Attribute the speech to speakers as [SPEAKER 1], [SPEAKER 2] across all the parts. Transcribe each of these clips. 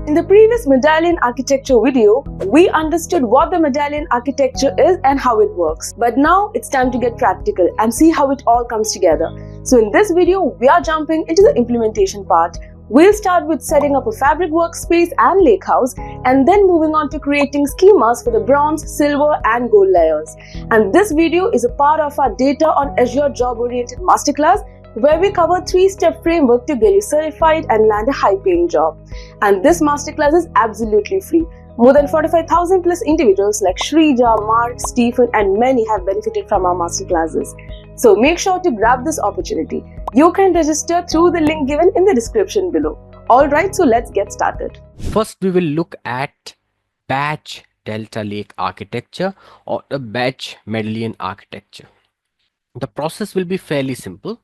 [SPEAKER 1] In the previous Medallion architecture video, we understood what the Medallion architecture is and how it works. But now it's time to get practical and see how it all comes together. So in this video, we are jumping into the implementation part. We'll start with setting up a fabric workspace and lakehouse, and then moving on to creating schemas for the bronze, silver and gold layers. And this video is a part of our Data on Azure Job-Oriented Masterclass, where we cover 3-step framework to get you certified and land a high-paying job. And this masterclass is absolutely free. More than 45,000 plus individuals like Shrija, Mark, Stephen and many have benefited from our masterclasses. So make sure to grab this opportunity. You can register through the link given in the description below. Alright, so let's get started.
[SPEAKER 2] First, we will look at batch Delta Lake architecture or the batch Medallion architecture. The process will be fairly simple.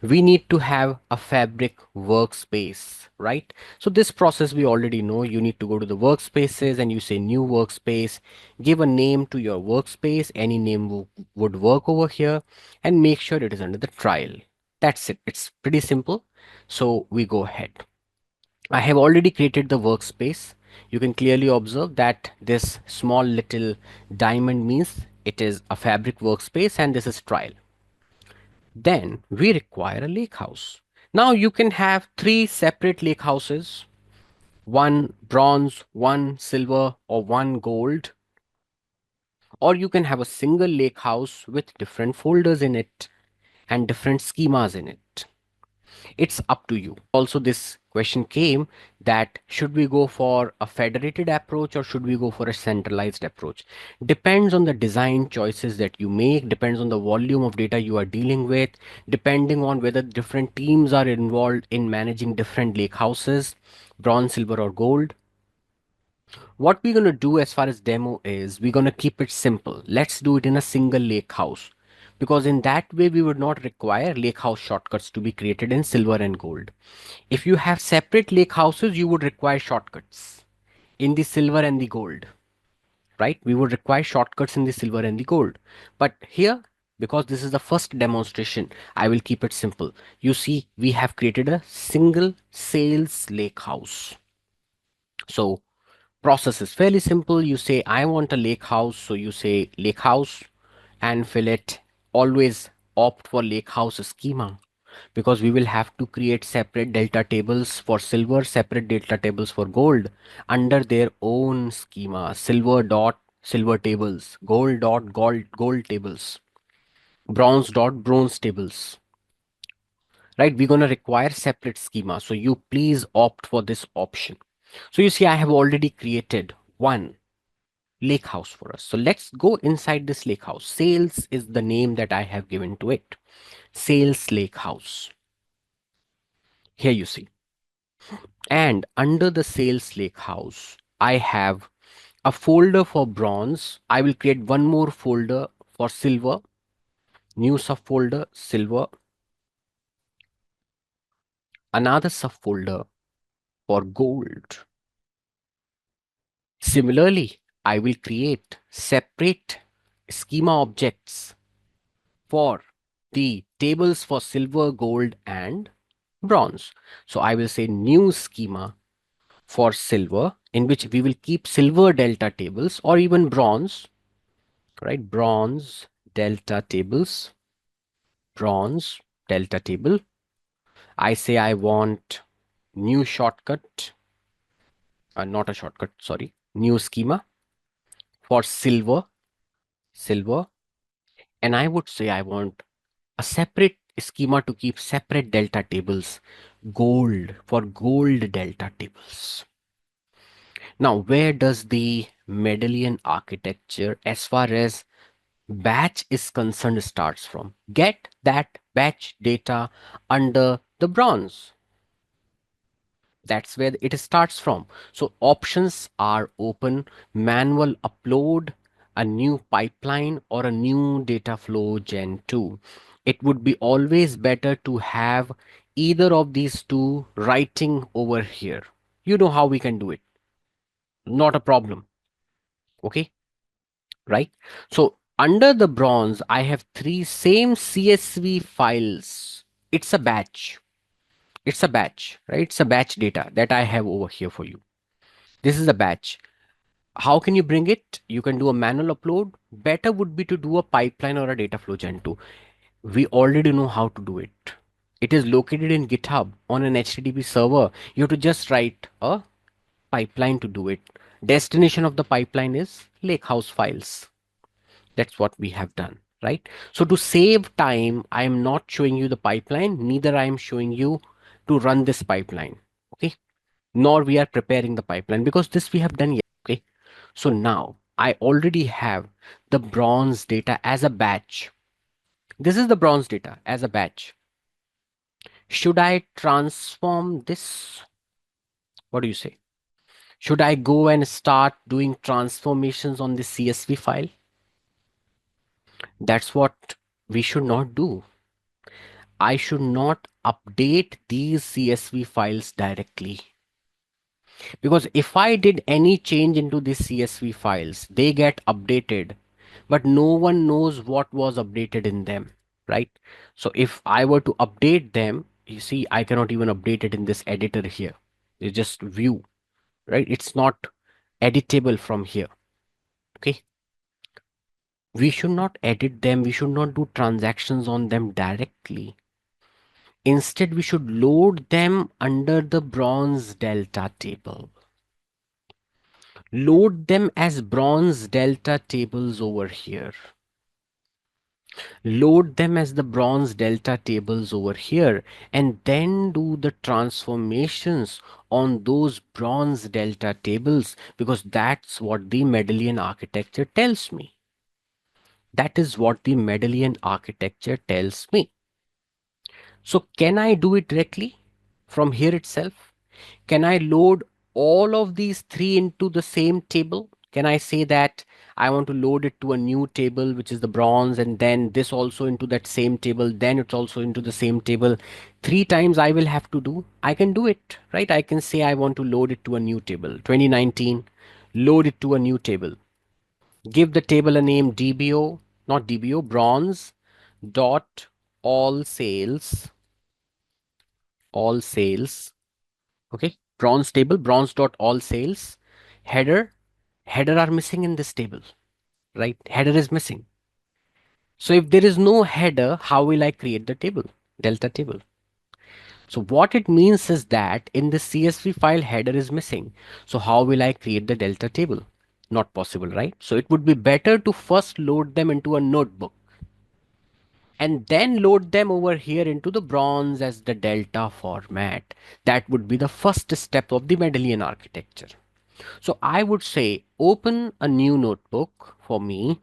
[SPEAKER 2] We need to have a fabric workspace, right? So this process we already know. You need to go to the workspaces and you say new workspace, give a name to your workspace. Any name would work over here, and make sure it is under the trial. That's it. It's pretty simple. So we go ahead. I have already created the workspace. You can clearly observe that this small little diamond means it is a fabric workspace and this is trial. Then we require a lake house. Now you can have 3 separate lake houses, 1 bronze, 1 silver or 1 gold. Or you can have a single lake house with different folders in it and different schemas in it. It's up to you. Also, this question came that should we go for a federated approach or should we go for a centralized approach? Depends on the design choices that you make, depends on the volume of data you are dealing with, depending on whether different teams are involved in managing different lake houses, bronze, silver or gold. What we're going to do as far as demo is we're going to keep it simple. Let's do it in a single lake house, because in that way we would not require lake house shortcuts to be created in silver and gold. If you have separate lake houses, you would require shortcuts in the silver and the gold, right? We would require shortcuts in the silver and the gold. But here, because this is the first demonstration, I will keep it simple. You see, we have created a single sales lake house. So process is fairly simple. You say, I want a lake house. So you say lake house and fill it. Always opt for lake house schema, because we will have to create separate delta tables for silver, separate delta tables for gold under their own schema. Silver dot silver tables, gold dot gold tables, bronze dot bronze tables, right? We're going to require separate schema. So you please opt for this option. So you see, I have already created one lake house for us. So let's go inside this lake house. Sales is the name that I have given to it. Sales lake house. Here you see. And under the sales lake house, I have a folder for bronze. I will create one more folder for silver. New subfolder, silver. Another subfolder for gold. Similarly, I will create separate schema objects for the tables for silver, gold, and bronze. So I will say new schema for silver, in which we will keep silver delta tables, or even bronze, right? Bronze delta tables, bronze delta table. I say I want new shortcut, not a shortcut, sorry, new schema for silver, silver. And I would say I want a separate schema to keep separate delta tables, gold for gold delta tables. Now, where does the Medallion architecture as far as batch is concerned starts from? Get that batch data under the bronze. That's where it starts from. So options are open: manual upload, a new pipeline, or a new data flow gen 2. It would be always better to have either of these two writing over here. You know how we can do it. Not a problem. Okay, right? So under the bronze, I have 3 same CSV files. It's a batch. It's a batch, right? It's a batch data that I have over here for you. This is a batch. How can you bring it? You can do a manual upload. Better would be to do a pipeline or a data flow gen 2. We already know how to do it. It is located in GitHub on an HTTP server. You have to just write a pipeline to do it. Destination of the pipeline is lakehouse files. That's what we have done, right? So to save time, I am not showing you the pipeline, neither I am showing you to run this pipeline. Okay. Nor we are preparing the pipeline because this we have done yet. Okay. So now I already have the bronze data as a batch. This is the bronze data as a batch. Should I transform this? What do you say? Should I go and start doing transformations on the CSV file? That's what we should not do. I should not update these CSV files directly. Because if I did any change into these CSV files, they get updated, but no one knows what was updated in them, right? So if I were to update them, you see, I cannot even update it in this editor here. You just view, right? It's not editable from here. Okay. We should not edit them. We should not do transactions on them directly. Instead, we should load them under the bronze delta table. Load them as bronze delta tables over here. Load them as the bronze delta tables over here, and then do the transformations on those bronze delta tables, because that's what the Medallion architecture tells me. That is what the Medallion architecture tells me. So can I do it directly from here itself? Can I load all of these three into the same table? Can I say that I want to load it to a new table, which is the bronze, and then this also into that same table, then it's also into the same table. Three times I will have to do. I can do it, right? I can say I want to load it to a new table. 2019, load it to a new table. Give the table a name DBO, not DBO, bronze dot all sales, all sales. Okay, bronze table, bronze dot all sales, header, header are missing in this table, right? Header is missing. So if there is no header, how will I create the table, delta table? So what it means is that in the CSV file, header is missing. So how will I create the delta table? Not possible, right? So it would be better to first load them into a notebook and then load them over here into the bronze as the delta format. That would be the first step of the Medallion architecture. So I would say open a new notebook for me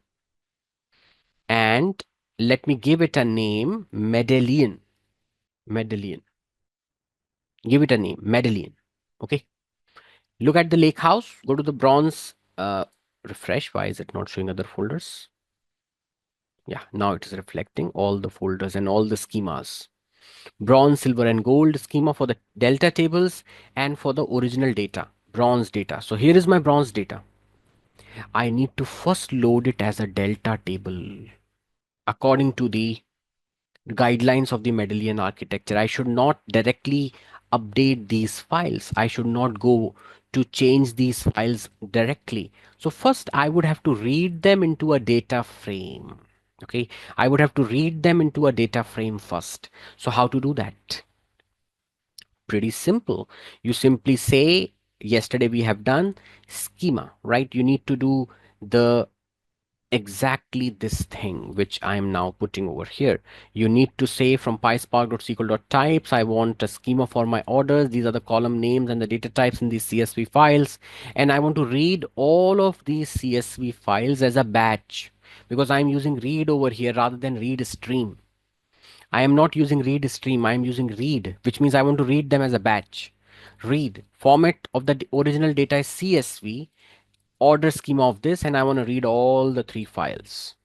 [SPEAKER 2] and let me give it a name, Medallion. Medallion. Give it a name, Medallion. Okay. Look at the lake house. Go to the bronze. Refresh. Why is it not showing other folders? Yeah, now it is reflecting all the folders and all the schemas. Bronze, silver, and gold schema for the delta tables and for the original data, bronze data. So here is my bronze data. I need to first load it as a delta table according to the guidelines of the Medallion architecture. I should not directly update these files. I should not go to change these files directly. So first I would have to read them into a data frame. Okay, I would have to read them into a data frame first. So how to do that? Pretty simple. You simply say, yesterday we have done schema, right? You need to do the exactly this thing which I am now putting over here. You need to say from pyspark.sql.types, I want a schema for my orders. These are the column names and the data types in these CSV files. And I want to read all of these CSV files as a batch because I'm using read over here rather than read stream. I am not using read stream. I am using read, which means I want to read them as a batch. Read format of the original data is CSV, order schema of this, and I want to read all the three files.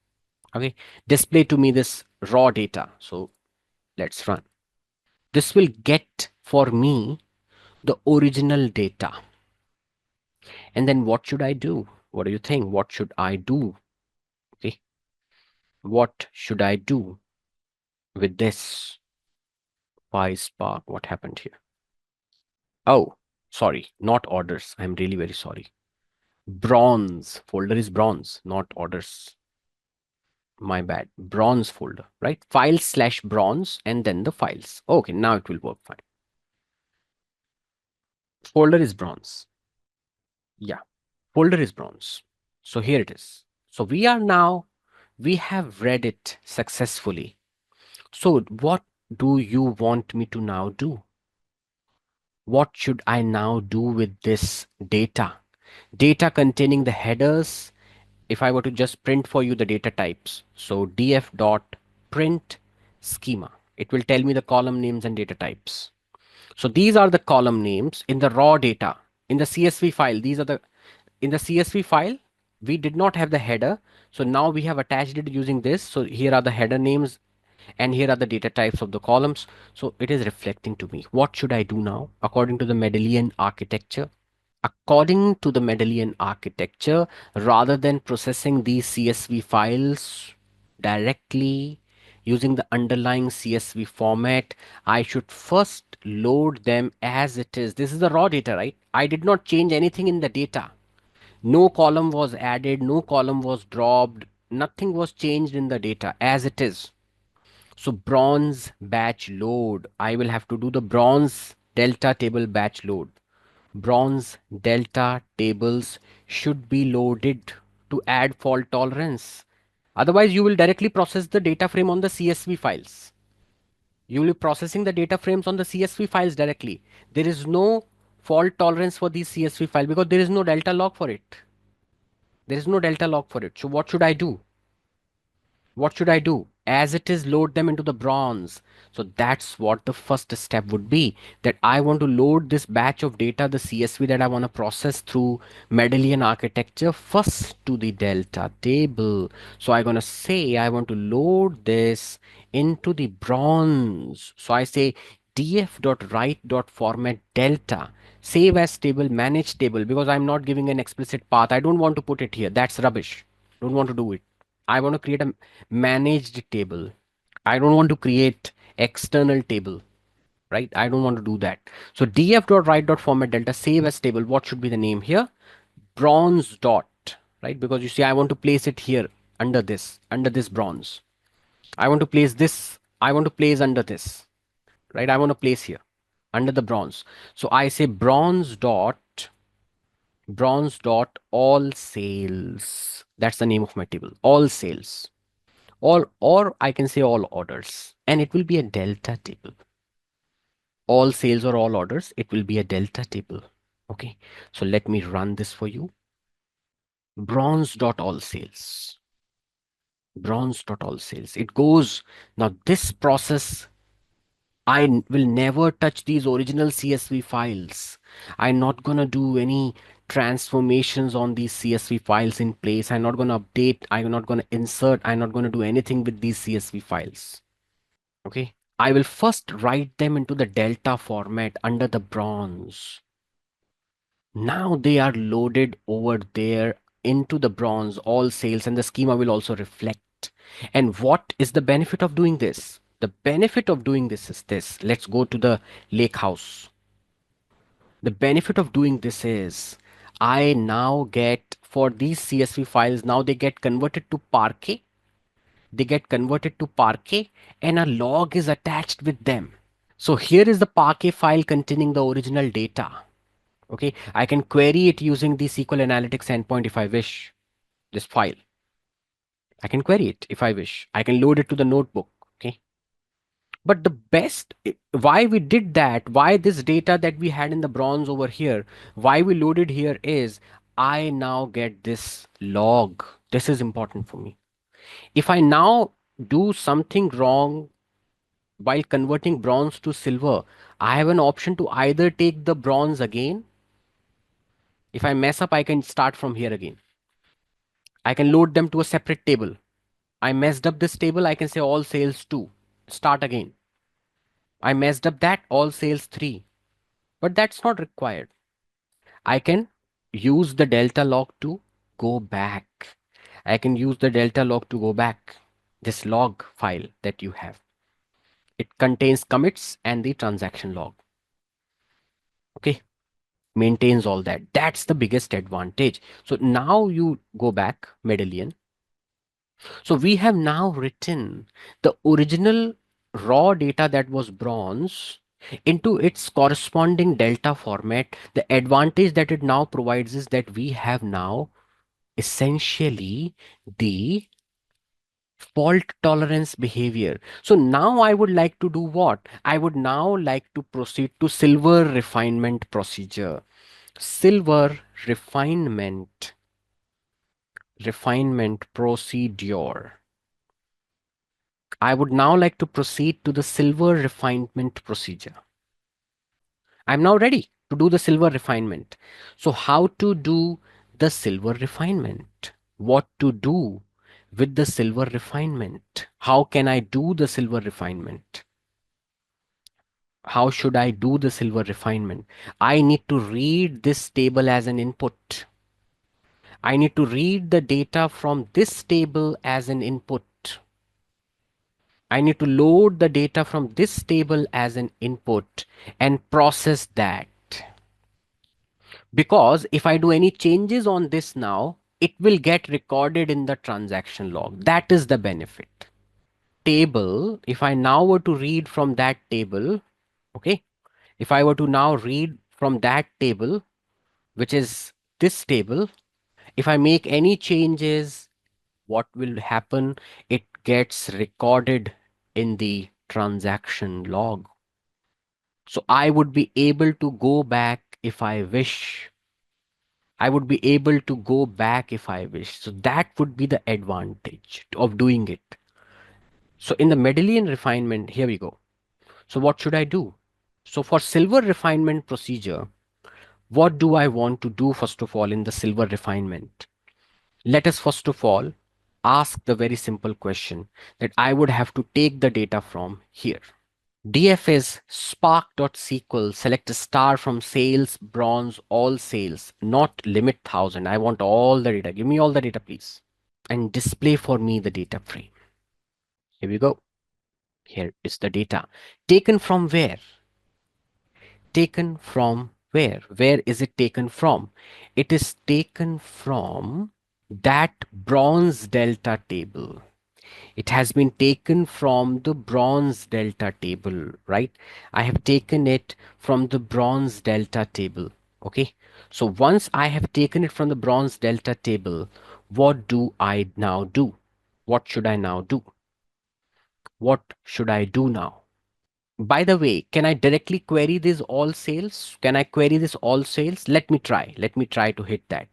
[SPEAKER 2] Okay, display to me this raw data. So let's run. This will get for me the original data. And then what should I do? What do you think? What should I do? Okay, what should I do with this PySpark? What happened here? Oh, Sorry, not orders. I'm really very sorry. Bronze folder is bronze, not orders. My bad. Bronze folder, right? Files slash bronze and then the files. Okay, now it will work fine. Folder is bronze. Yeah, folder is bronze. So here it is. So we have read it successfully. So what do you want me to now do? What should I now do with this data? Data containing the headers. If I were to just print for you the data types, so df dot print schema, it will tell me the column names and data types. So these are the column names in the raw data. In the CSV file, these are the, in the CSV file, we did not have the header. So now we have attached it using this. So here are the header names and here are the data types of the columns. So it is reflecting to me. What should I do now according to the Medallion architecture? According to the Medallion architecture, rather than processing these CSV files directly using the underlying CSV format, I should first load them as it is. This is the raw data, right? I did not change anything in the data. No column was added, no column was dropped, nothing was changed in the data as it is. So bronze batch load, I will have to do the bronze delta table batch load. Bronze delta tables should be loaded to add fault tolerance. Otherwise, you will directly process the data frame on the CSV files. You will be processing the data frames on the CSV files directly. There is no fault tolerance for these CSV file because there is no delta log for it. There is no delta log for it. So what should I do? What should I do? As it is, load them into the bronze. So that's what the first step would be, that I want to load this batch of data, the CSV that I want to process through Medallion architecture first to the delta table. So I'm going to say I want to load this into the bronze. So I say df.write.format delta, save as table, manage table, because I'm not giving an explicit path. I don't want to put it here. That's rubbish. Don't want to do it. I want to create a managed table. I don't want to create external table, right? I don't want to do that. So df.write.format delta save as table. What should be the name here? Bronze dot, right? Because you see, I want to place it here under this bronze. I want to place this. I want to place under this, right? I want to place here under the bronze. So I say bronze dot all sales. That's the name of my table. All sales. Or I can say all orders, and it will be a delta table. All sales or all orders, it will be a delta table. Okay, so let me run this for you. Bronze dot all sales. Bronze dot all sales. It goes now. This process, will never touch these original CSV files. I'm not gonna do any transformations on these CSV files in place. I'm not gonna update. I'm not gonna insert. I'm not gonna do anything with these CSV files. Okay, I will first write them into the delta format under the bronze. Now they are loaded over there into the bronze, all sales, and the schema will also reflect. And what is the benefit of doing this? The benefit of doing this is this. Let's go to the lake house. The benefit of doing this is I now get, for these CSV files, now they get converted to Parquet. They get converted to Parquet and a log is attached with them. So here is the Parquet file containing the original data. Okay, I can query it using the SQL Analytics endpoint if I wish. This file, I can query it if I wish. I can load it to the notebook. Okay, but the best, why we did that, why this data that we had in the bronze over here, why we loaded here is I now get this log. This is important for me. If I now do something wrong while converting bronze to silver, I have an option to either take the bronze again. If I mess up, I can start from here again. I can load them to a separate table. I messed up this table, I can say all sales 2. Start again. I messed up that, all sales 3. But that's not required. I can use the delta log to go back. I can use the delta log to go back. This log file that you have. It contains commits and the transaction log. Okay. maintains all that. That's the biggest advantage. So now you go back, Medallion. So we have now written the original raw data that was bronze into its corresponding delta format. The advantage that it now provides is that we have now essentially the fault tolerance behavior. So now I would like to do what? I would now like to proceed to silver refinement procedure. Silver refinement procedure. I would now like to proceed to the silver refinement procedure. I'm now ready to do the silver refinement. So how to do the silver refinement? What to do with the silver refinement? How can I do the silver refinement? How should I do the silver refinement? I need to read this table as an input. I need to read the data from this table as an input. I need to load the data from this table as an input and process that. Because if I do any changes on this now, it will get recorded in the transaction log. That is the benefit. Table, if I now were to read from that table, okay, if I were to now read from that table, which is this table, if I make any changes, what will happen? It gets recorded in the transaction log. So I would be able to go back if I wish. I would be able to go back if I wish. So that would be the advantage of doing it. So in the Medallion refinement, here we go. So what should I do? So for silver refinement procedure, what do I want to do first of all in the silver refinement? Let us first of all ask the very simple question that I would have to take the data from here. DF is spark.sql, select a star from sales, bronze, all sales, not limit 1000. I want all the data. Give me all the data, please. And display for me the data frame. Here we go. Here is the data. Taken from where? Taken from where? Where is it taken from? It is taken from that bronze delta table. It has been taken from the bronze delta table, right? I have taken it from the bronze delta table. Okay. So once I have taken it from the bronze delta table, what do I now do? What should I now do? What should I do now? By the way, can I directly query this all sales? Can I query this all sales? Let me try. Let me try to hit that.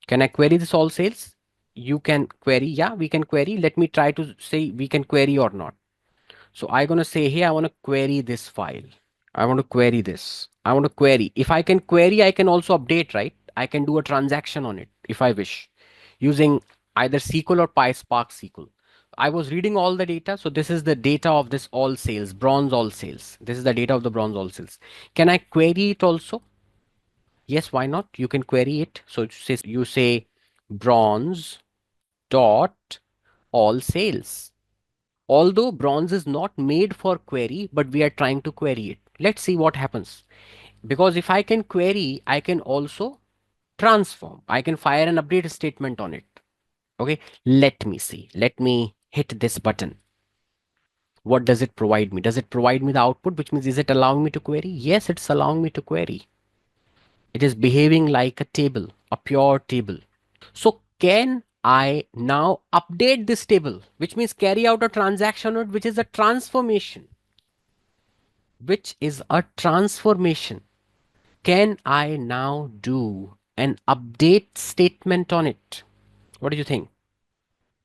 [SPEAKER 2] Can I query this all sales? You can query. Yeah, we can query. Let me try to say we can query or not. So I'm going to say, hey, I want to query this file. I want to query this. I want to query. If I can query, I can also update, right? I can do a transaction on it if I wish using either SQL or PySpark SQL. I was reading all the data. So this is the data of this all sales, bronze all sales. This is the data of the bronze all sales. Can I query it also? Yes, why not? You can query it. So you say bronze dot all sales. Although bronze is not made for query, but we are trying to query it. Let's see what happens. Because if I can query, I can also transform. I can fire an update statement on it. Okay, let me see. Let me hit this button. What does it provide me? Does it provide me the output, which means is it allowing me to query? Yes, it's allowing me to query. It is behaving like a table, a pure table. So can I now update this table, which means carry out a transaction, which is a transformation, which is a transformation. Can I now do an update statement on it? What do you think?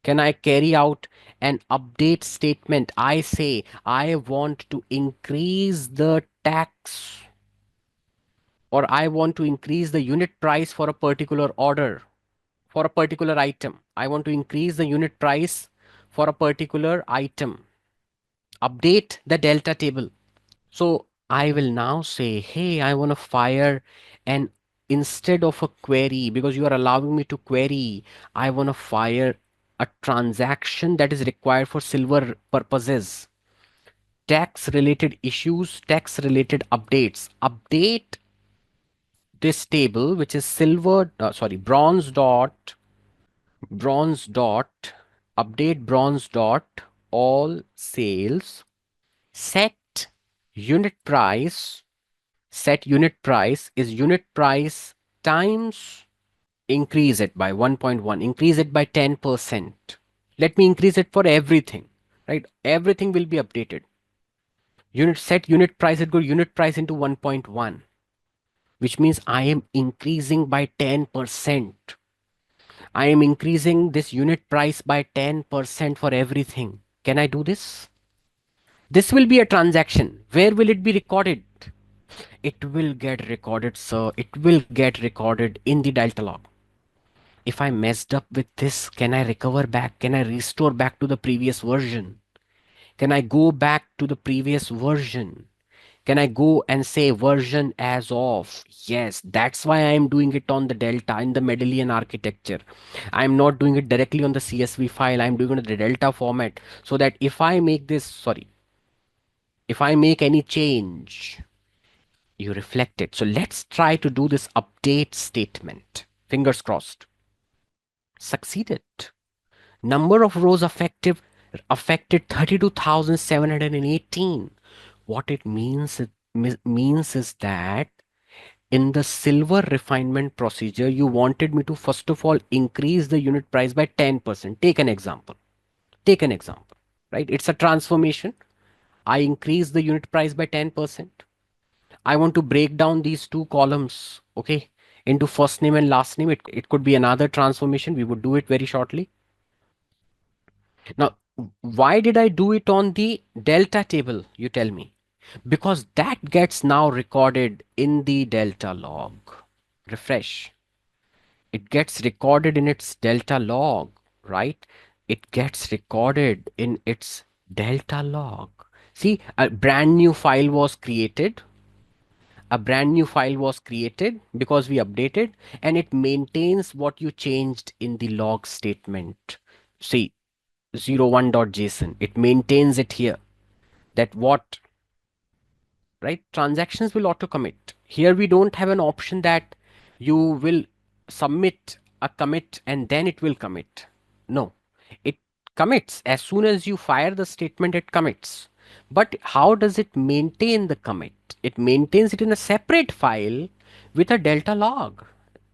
[SPEAKER 2] Can I carry out an update statement? I say I want to increase the tax, or I want to increase the unit price for a particular order, for a particular item. I want to increase the unit price for a particular item. Update the delta table. So I will now say, hey, I want to fire an instead of a query, because you are allowing me to query, I want to fire a transaction that is required for silver purposes. Tax related issues, tax related updates. Update this table, which is bronze dot, update bronze dot, all sales, set unit price. Set unit price is unit price times, increase it by 1.1, increase it by 10%. Let me increase it for everything, right? Everything will be updated. Set unit price, it go unit price into 1.1, which means I am increasing by 10%. I am increasing this unit price by 10% for everything. Can I do this? This will be a transaction. Where will it be recorded? It will get recorded, sir. It will get recorded in the delta log. If I messed up with this, can I recover back? Can I restore back to the previous version? Can I go back to the previous version? Can I go and say version as of? Yes, that's why I am doing it on the Delta in the Medallion architecture. I'm not doing it directly on the CSV file. I'm doing it in the Delta format so that if I make any change, you reflect it. So let's try to do this update statement. Fingers crossed. Succeeded. Number of rows affected 32,718. What it means is that in the silver refinement procedure, you wanted me to first of all increase the unit price by 10%. Take an example. Take an example, right? It's a transformation. I increase the unit price by 10%. I want to break down these two columns, okay, into first name and last name. It could be another transformation. We would do it very shortly. Now, why did I do it on the delta table? You tell me. Because that gets now recorded in the delta log. Refresh. It gets recorded in its delta log, right? It gets recorded in its delta log. See, a brand new file was created. A brand new file was created because we updated, and it maintains what you changed in the log statement. See, 01.json. It maintains it here. That what, right? Transactions will auto commit. Here we don't have an option that you will submit a commit and then it will commit. No, it commits as soon as you fire the statement, it commits. But how does it maintain the commit? It maintains it in a separate file with a delta log.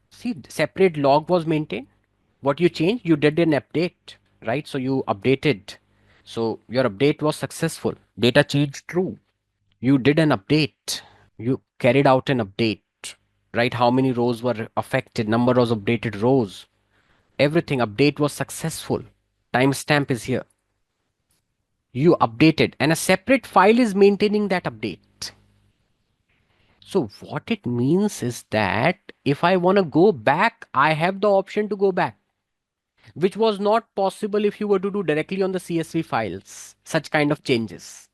[SPEAKER 2] See, separate log was maintained. What you changed, you did an update, right? So you updated. So your update was successful. Data change true. You did an update. You carried out an update, right? How many rows were affected, number of updated rows, everything. Update was successful. Timestamp is here. You updated, and a separate file is maintaining that update. So what it means is that if I want to go back, I have the option to go back, which was not possible if you were to do directly on the CSV files, such kind of changes.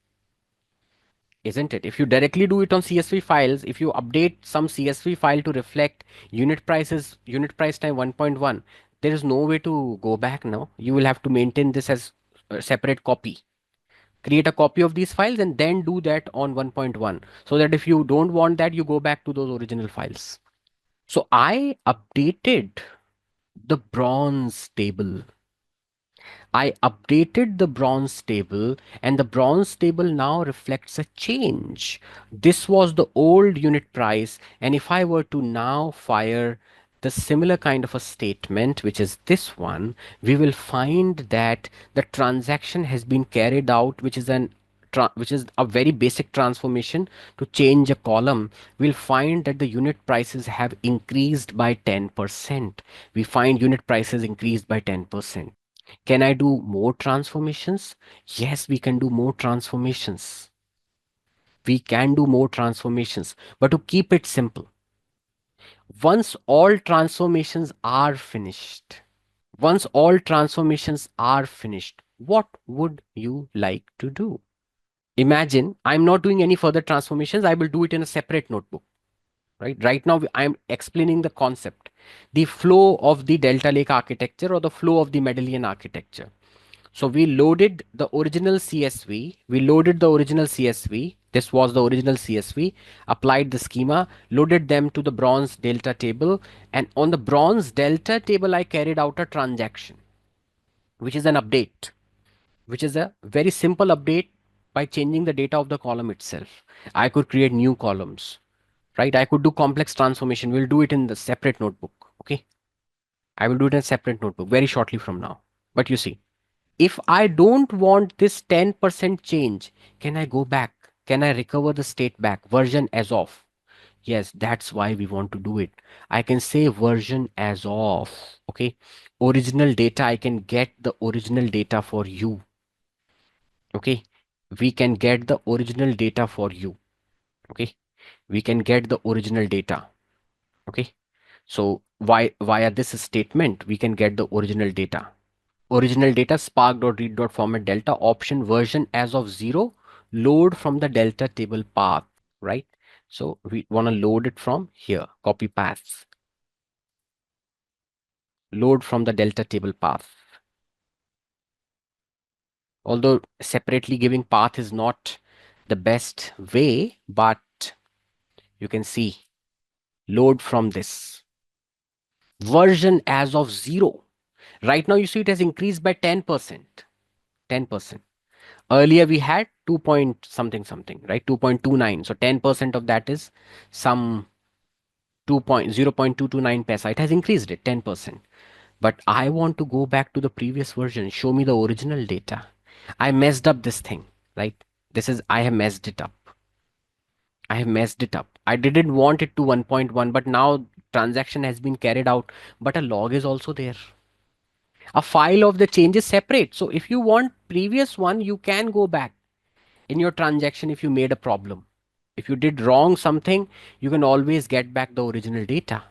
[SPEAKER 2] Isn't it? If you directly do it on CSV files, if you update some CSV file to reflect unit price time 1.1, there is no way to go back now. You will have to maintain this as a separate copy. Create a copy of these files and then do that on 1.1, so that if you don't want that, you go back to those original files. So I updated the bronze table. I updated the bronze table, and the bronze table now reflects a change. This was the old unit price, and if I were to now fire the similar kind of a statement, which is this one, we will find that the transaction has been carried out, which is a very basic transformation to change a column. We'll find that the unit prices have increased by 10%. We find unit prices increased by 10%. Can I do more transformations? Yes, we can do more transformations. We can do more transformations. But to keep it simple, once all transformations are finished, what would you like to do? Imagine I'm not doing any further transformations. I will do it in a separate notebook. Right now, I'm explaining the concept, the flow of the Delta Lake architecture or the flow of the Medallion architecture. So we loaded the original CSV. This was the original CSV, applied the schema, loaded them to the bronze delta table, and on the bronze delta table, I carried out a transaction, which is an update, which is a very simple update by changing the data of the column itself. I could create new columns, right? I could do complex transformation. We'll do it in the separate notebook. Okay. I will do it in a separate notebook very shortly from now. But you see, if I don't want this 10% change, can I go back? Can I recover the state back? Version as of. Yes, that's why we want to do it. I can say version as of. Okay. Original data, I can get the original data for you. Okay. We can get the original data for you. Okay. We can get the original data. Okay. So via this statement, we can get the original data. Original data spark.read.format delta option version as of 0, load from the delta table path, right? So we want to load it from here, copy paths, load from the delta table path. Although separately giving path is not the best way, but you can see load from this version as of 0. Right now you see it has increased by 10%. 10%. Earlier we had 2 point something something, right? 2.29. So 10% of that is some 0.229 paisa. It has increased it 10%. But I want to go back to the previous version. Show me the original data. I messed up this thing, right? I have messed it up. I have messed it up. I didn't want it to 1.1, but now transaction has been carried out, but a log is also there. A file of the changes separate. So if you want previous one, you can go back in your transaction. If you made a problem, if you did wrong something, you can always get back the original data.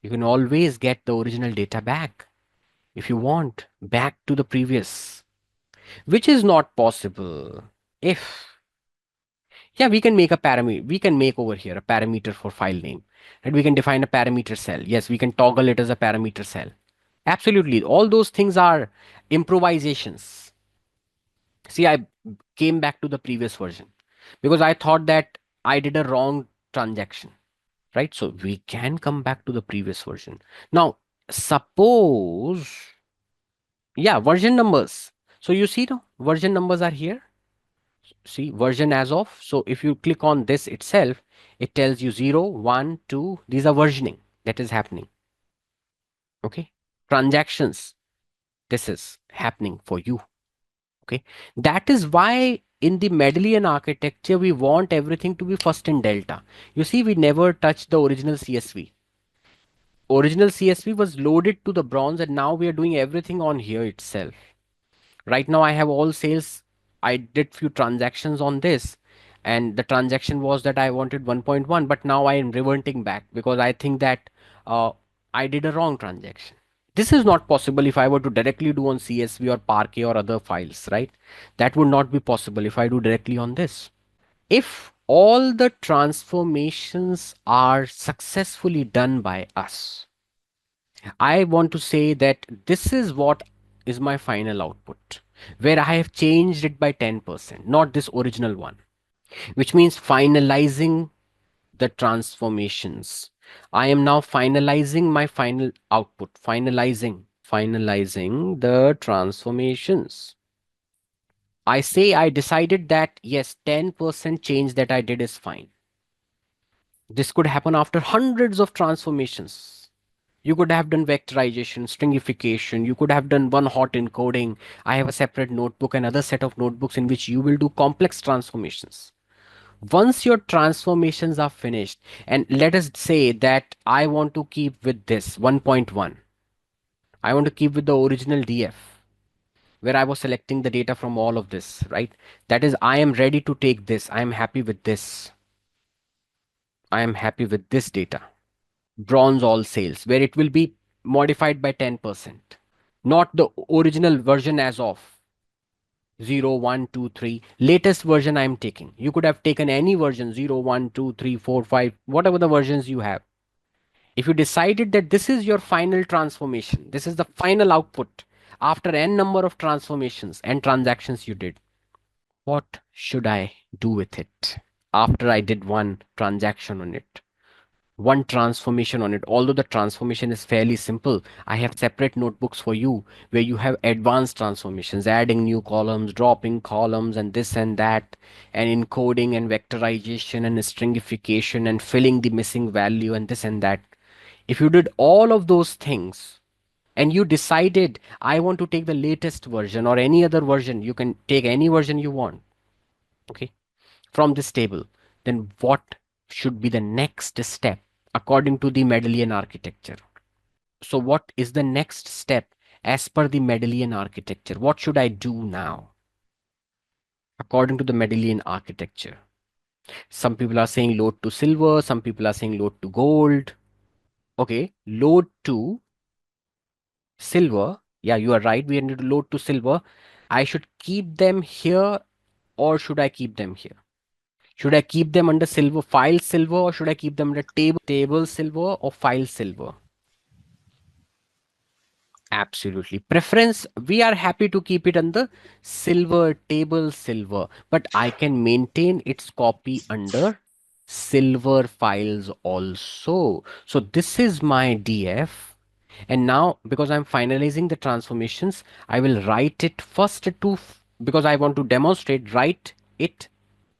[SPEAKER 2] You can always get the original data back if you want, back to the previous, which is not possible. If Yeah, we can make a parameter, we can make over here a parameter for file name, and we can define a parameter cell. Yes, we can toggle it as a parameter cell. Absolutely, all those things are improvisations. See, I came back to the previous version because I thought that I did a wrong transaction, right? So we can come back to the previous version. Now, suppose, yeah, version numbers. So you see, the version numbers are here. See, version as of. So if you click on this itself, it tells you 0, 1, 2. These are versioning that is happening. Okay. Transactions. This is happening for you. Okay. That is why in the Medallion architecture, we want everything to be first in delta. You see, we never touched the original CSV. Original CSV was loaded to the bronze, and now we are doing everything on here itself. Right now I have all sales. I did few transactions on this, and the transaction was that I wanted 1.1, but now I am reverting back because I think that I did a wrong transaction. This is not possible if I were to directly do on CSV or Parquet or other files, right? That would not be possible if I do directly on this. If all the transformations are successfully done by us, I want to say that this is what is my final output, where I have changed it by 10%, not this original one, which means finalizing the transformations. I am now finalizing my final output, finalizing the transformations. I say I decided that yes, 10% change that I did is fine. This could happen after hundreds of transformations. You could have done vectorization, stringification. You could have done one hot encoding. I have a separate notebook, another set of notebooks in which you will do complex transformations. Once your transformations are finished, and let us say that I want to keep with this 1.1. I want to keep with the original DF where I was selecting the data from all of this, right? That is, I am ready to take this. I am happy with this. I am happy with this data. Bronze all sales, where it will be modified by 10%, not the original version as of 0, 1, 2, 3. Latest version I'm taking. You could have taken any version 0, 1, 2, 3, 4, 5, whatever the versions you have. If you decided that this is your final transformation, this is the final output after n number of transformations and transactions you did, What should I do with it after I did one transaction on it? One transformation on it. Although the transformation is fairly simple, I have separate notebooks for you where you have advanced transformations, adding new columns, dropping columns, and this and that, and encoding and vectorization and stringification and filling the missing value and this and that. If you did all of those things and you decided, I want to take the latest version or any other version, you can take any version you want, okay, from this table, then what should be the next step according to the Medallion architecture? So, what is the next step as per the Medallion architecture? What should I do now according to the Medallion architecture? Some people are saying load to silver, some people are saying load to gold. Okay, load to silver. Yeah, you are right. We need to load to silver. I should keep them here or should I keep them here? Should I keep them under silver, file silver, or should I keep them under table silver or file silver? Absolutely. Preference, we are happy to keep it under silver, table silver, but I can maintain its copy under silver files also. So this is my DF. And now, because I'm finalizing the transformations, I will write it first to, because I want to demonstrate, write it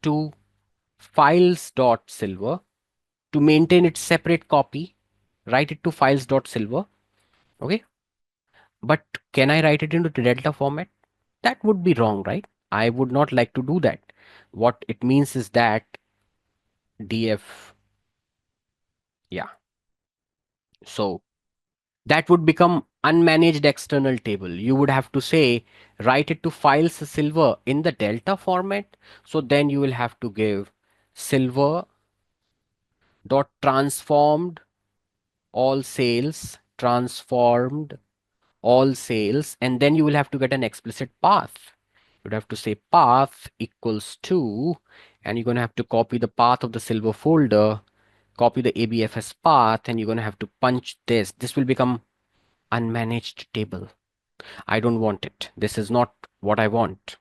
[SPEAKER 2] to files.silver to maintain its separate copy. Write it to files.silver. Okay. But can I write it into the delta format? That would be wrong, right? I would not like to do that. What it means is that df, yeah. So that would become unmanaged external table. You would have to say, write it to files silver in the delta format. So then you will have to give silver dot transformed all sales, transformed all sales, and then you will have to get an explicit path. You'd have to say path equals to, and you're going to have to copy the path of the silver folder, copy the ABFS path, and you're going to have to punch this. This will become unmanaged table. I don't want it. This is not what I want.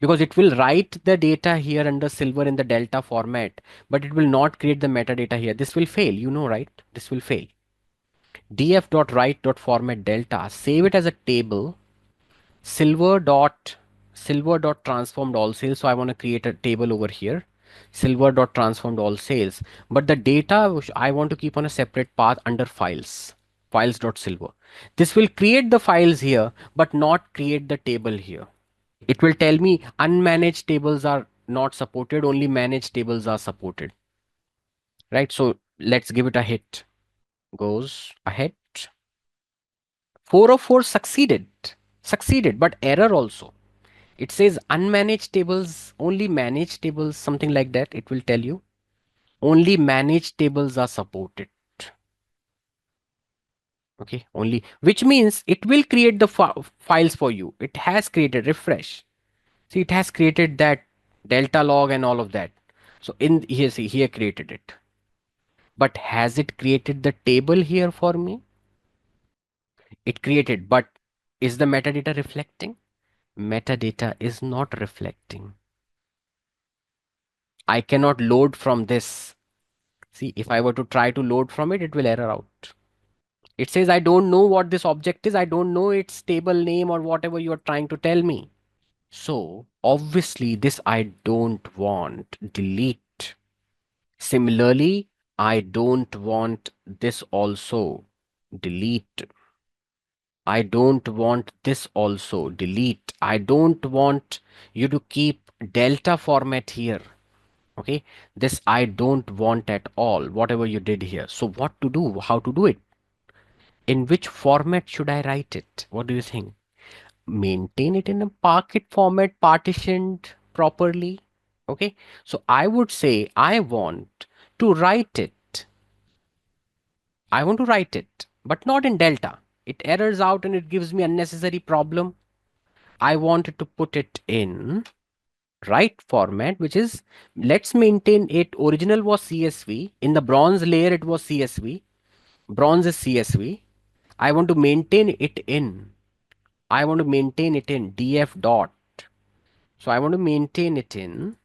[SPEAKER 2] Because it will write the data here under silver in the delta format, but it will not create the metadata here. This will fail, you know, right? This will fail. df.write.format delta, save it as a table, silver dot transformed all sales. So I want to create a table over here, silver dot transformed all sales, but the data which I want to keep on a separate path under files dot silver. This will create the files here but not create the table here. It will tell me unmanaged tables are not supported, only managed tables are supported, right? So let's give it a hit. Goes ahead. 404 succeeded, but error also. It says unmanaged tables, only managed tables, something like that. It will tell you only managed tables are supported. Okay, only, which means it will create the files for you. It has created, refresh. See, it has created that delta log and all of that. So in here, see, here created it. But has it created the table here for me? It created, but is the metadata reflecting? Metadata is not reflecting. I cannot load from this. See, if I were to try to load from it, it will error out. It says, I don't know what this object is. I don't know its table name or whatever you are trying to tell me. So obviously this I don't want. Delete. Similarly, I don't want this also. Delete. I don't want this also. Delete. I don't want you to keep delta format here. Okay, this I don't want at all, whatever you did here. So what to do, how to do it, in which format should I write it? What do you think? Maintain it in a packet format, partitioned properly. Okay, so I would say I want to write it, but not in delta. It errors out and it gives me unnecessary problem. I wanted to put it in right format, which is, let's maintain it. Original was CSV. In the bronze layer, it was CSV. Bronze is CSV. I want to maintain it in. I want to maintain it in df dot So I want to maintain it in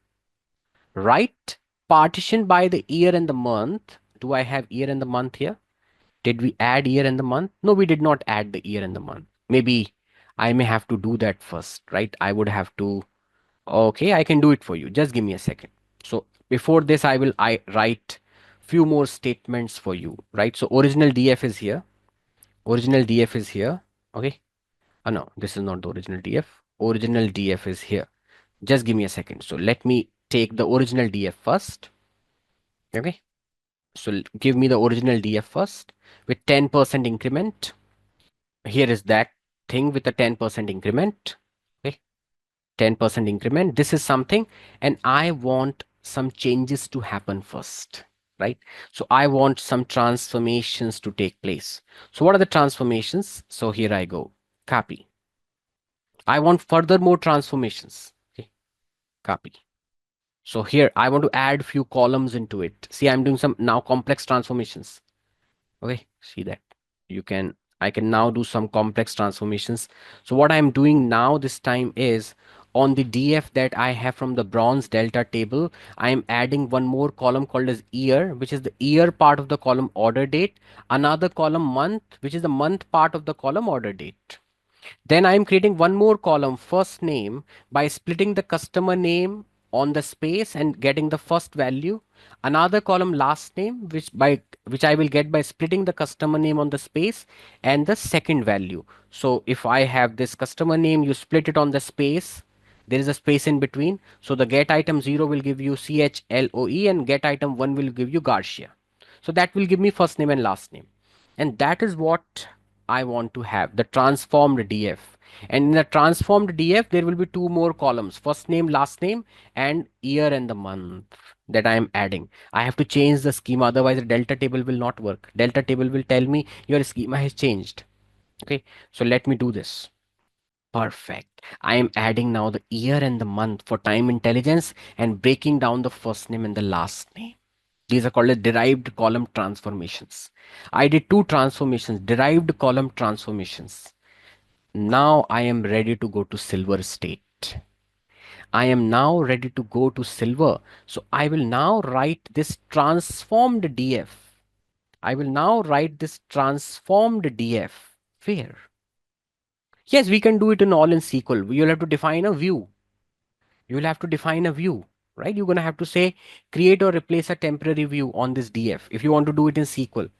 [SPEAKER 2] right partition by the year and the month. Do I have year and the month here? Did we add year and the month? No, we did not add the year and the month. Maybe I may have to do that first, right? I would have to. Okay, I can do it for you. Just give me a second. So before this, I write few more statements for you, right? So original DF is here. Original DF is here. Okay. Oh no, this is not the original DF. Original DF is here. Just give me a second. So let me take the original DF first. Okay. So give me the original DF first with 10% increment. Here is that thing with a 10% increment. Okay. 10% increment. This is something, and I want some changes to happen first, right? So I want some transformations to take place. So what are the transformations? So here I go. Copy. I want further more transformations. Okay. Copy. So here I want to add few columns into it. See, I'm doing some now complex transformations. Okay, see that you can I can now do some complex transformations. So what I'm doing now this time is on the DF that I have from the bronze delta table, I am adding one more column called as year, which is the year part of the column order date, another column month, which is the month part of the column order date. Then I'm creating one more column, first name, by splitting the customer name on the space and getting the first value. Another column, last name, which I will get by splitting the customer name on the space and the second value. So if I have this customer name, you split it on the space. There is a space in between. So the get item 0 will give you CHLOE and get item 1 will give you Garcia. So that will give me first name and last name. And that is what I want to have, the transformed DF. And in the transformed DF, there will be two more columns, first name, last name, and year and the month that I am adding. I have to change the schema, otherwise the delta table will not work. Delta table will tell me your schema has changed. Okay, so let me do this. Perfect. I am adding now the year and the month for time intelligence and breaking down the first name and the last name. These are called as derived column transformations. I did two transformations, derived column transformations. Now I am ready to go to silver state. I am now ready to go to silver. So I will now write this transformed DF. I will now write this transformed DF. Where? Yes, we can do it in all in SQL. You'll have to define a view. You'll have to define a view, right? You're going to have to say create or replace a temporary view on this DF if you want to do it in SQL.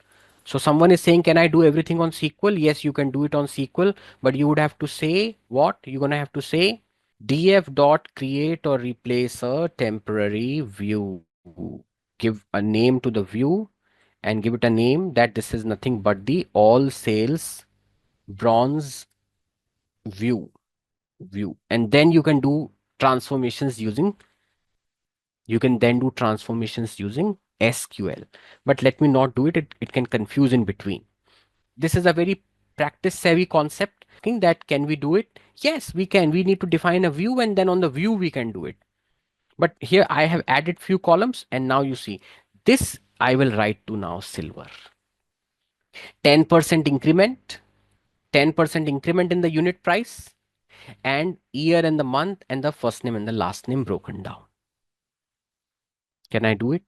[SPEAKER 2] So someone is saying, can I do everything on SQL? Yes, you can do it on SQL, but you would have to say what? You're going to have to say df dot create or replace a temporary view. Give a name to the view and give it a name that this is nothing but the all sales bronze view. And then you can do transformations using you can then do transformations using SQL. But let me not do it. It can confuse in between. This is a very practice savvy concept. Think that can we do it? Yes, we can. We need to define a view and then on the view we can do it. But here I have added few columns and now you see this I will write to now silver. 10% increment, 10% increment in the unit price and year and the month and the first name and the last name broken down. Can I do it?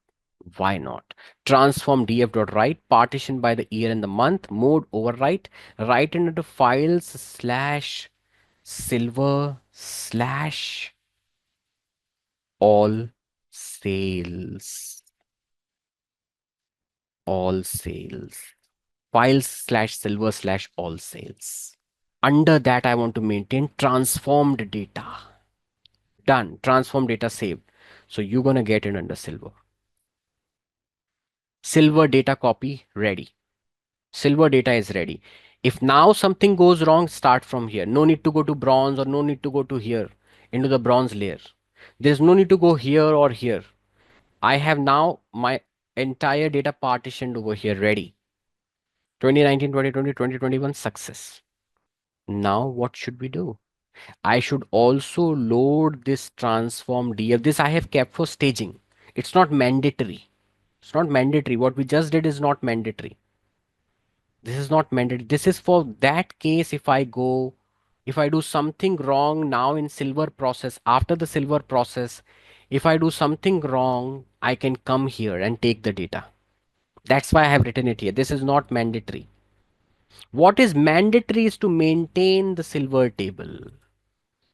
[SPEAKER 2] Why not? Transform df.write, partition by the year and the month, mode overwrite, write into files slash silver slash all sales. All sales. Files slash silver slash all sales. Under that, I want to maintain transformed data. Done. Transform data saved. So you're going to get it under silver. Silver data copy ready. Silver data is ready. If now something goes wrong, start from here. No need to go to bronze or no need to go to here into the bronze layer. There's no need to go here or here. I have now my entire data partitioned over here ready. 2019, 2020, 2021 success. Now what should we do? I should also load this transform DF. This I have kept for staging. It's not mandatory. It's not mandatory. What we just did is not mandatory. This is not mandatory. This is for that case if I go If I do something wrong now in silver process, after the silver process, if I do something wrong, I can come here and take the data. That's why I have written it here. This is not mandatory. What is mandatory is to maintain the silver table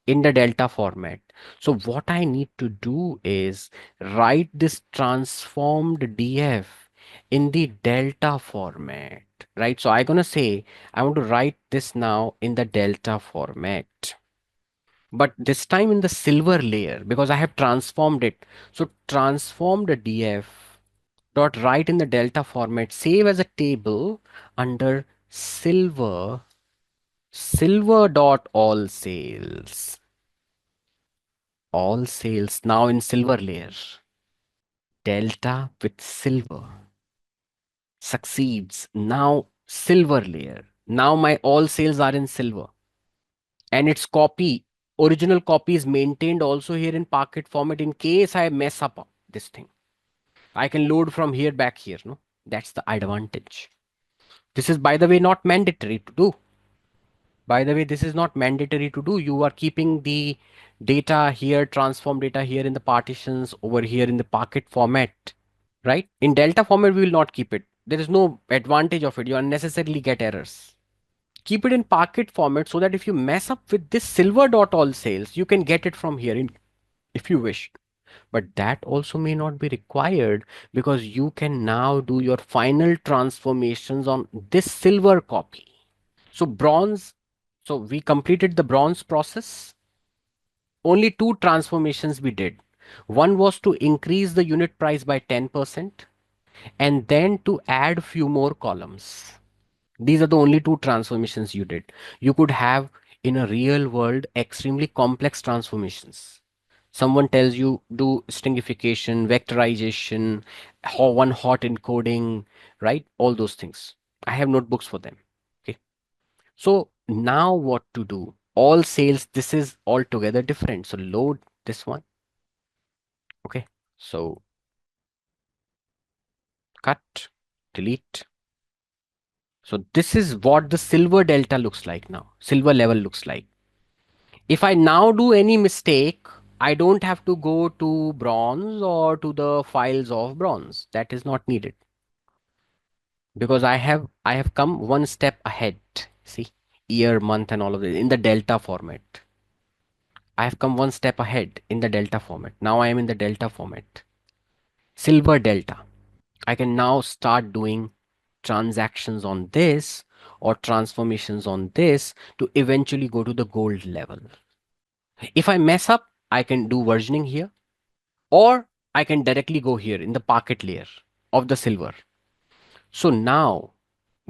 [SPEAKER 2] in the delta format. So what I need to do is write this transformed DF in the delta format, right? So I'm going to say, I want to write this now in the delta format, but this time in the silver layer because I have transformed it. So transformed DF dot write in the delta format, save as a table under silver dot all sales now in silver layer, delta with silver succeeds now silver layer. Now my all sales are in silver, and its copy, original copy, is maintained also here in Parquet format. In case I mess up this thing, I can load from here back here. No, that's the advantage. This is, by the way, not mandatory to do. By the way, this is not mandatory to do. You are keeping the data here, transform data here in the partitions, over here in the Parquet format, right? In Delta format, we will not keep it. There is no advantage of it. You unnecessarily get errors. Keep it in Parquet format so that if you mess up with this silver dot all sales, you can get it from here in, if you wish. But that also may not be required because you can now do your final transformations on this silver copy. So bronze, so we completed the bronze process. Only two transformations we did. One was to increase the unit price by 10% and then to add few more columns. These are the only two transformations you did. You could have in a real world extremely complex transformations. Someone tells you do stringification, vectorization, one hot encoding, right? All those things. I have notebooks for them. Okay. So now what to do? All sales, this is altogether different. So load this one. Okay. So cut, delete. So this is what the silver delta looks like now. Silver level looks like. If I now do any mistake, I don't have to go to bronze or to the files of bronze. That is not needed because I have come one step ahead. See, year, month, and all of this in the delta format. I have come one step ahead in the delta format. Now I am in the delta format. Silver delta. I can now start doing transactions on this or transformations on this to eventually go to the gold level. If I mess up, I can do versioning here, or I can directly go here in the Parquet layer of the silver. So now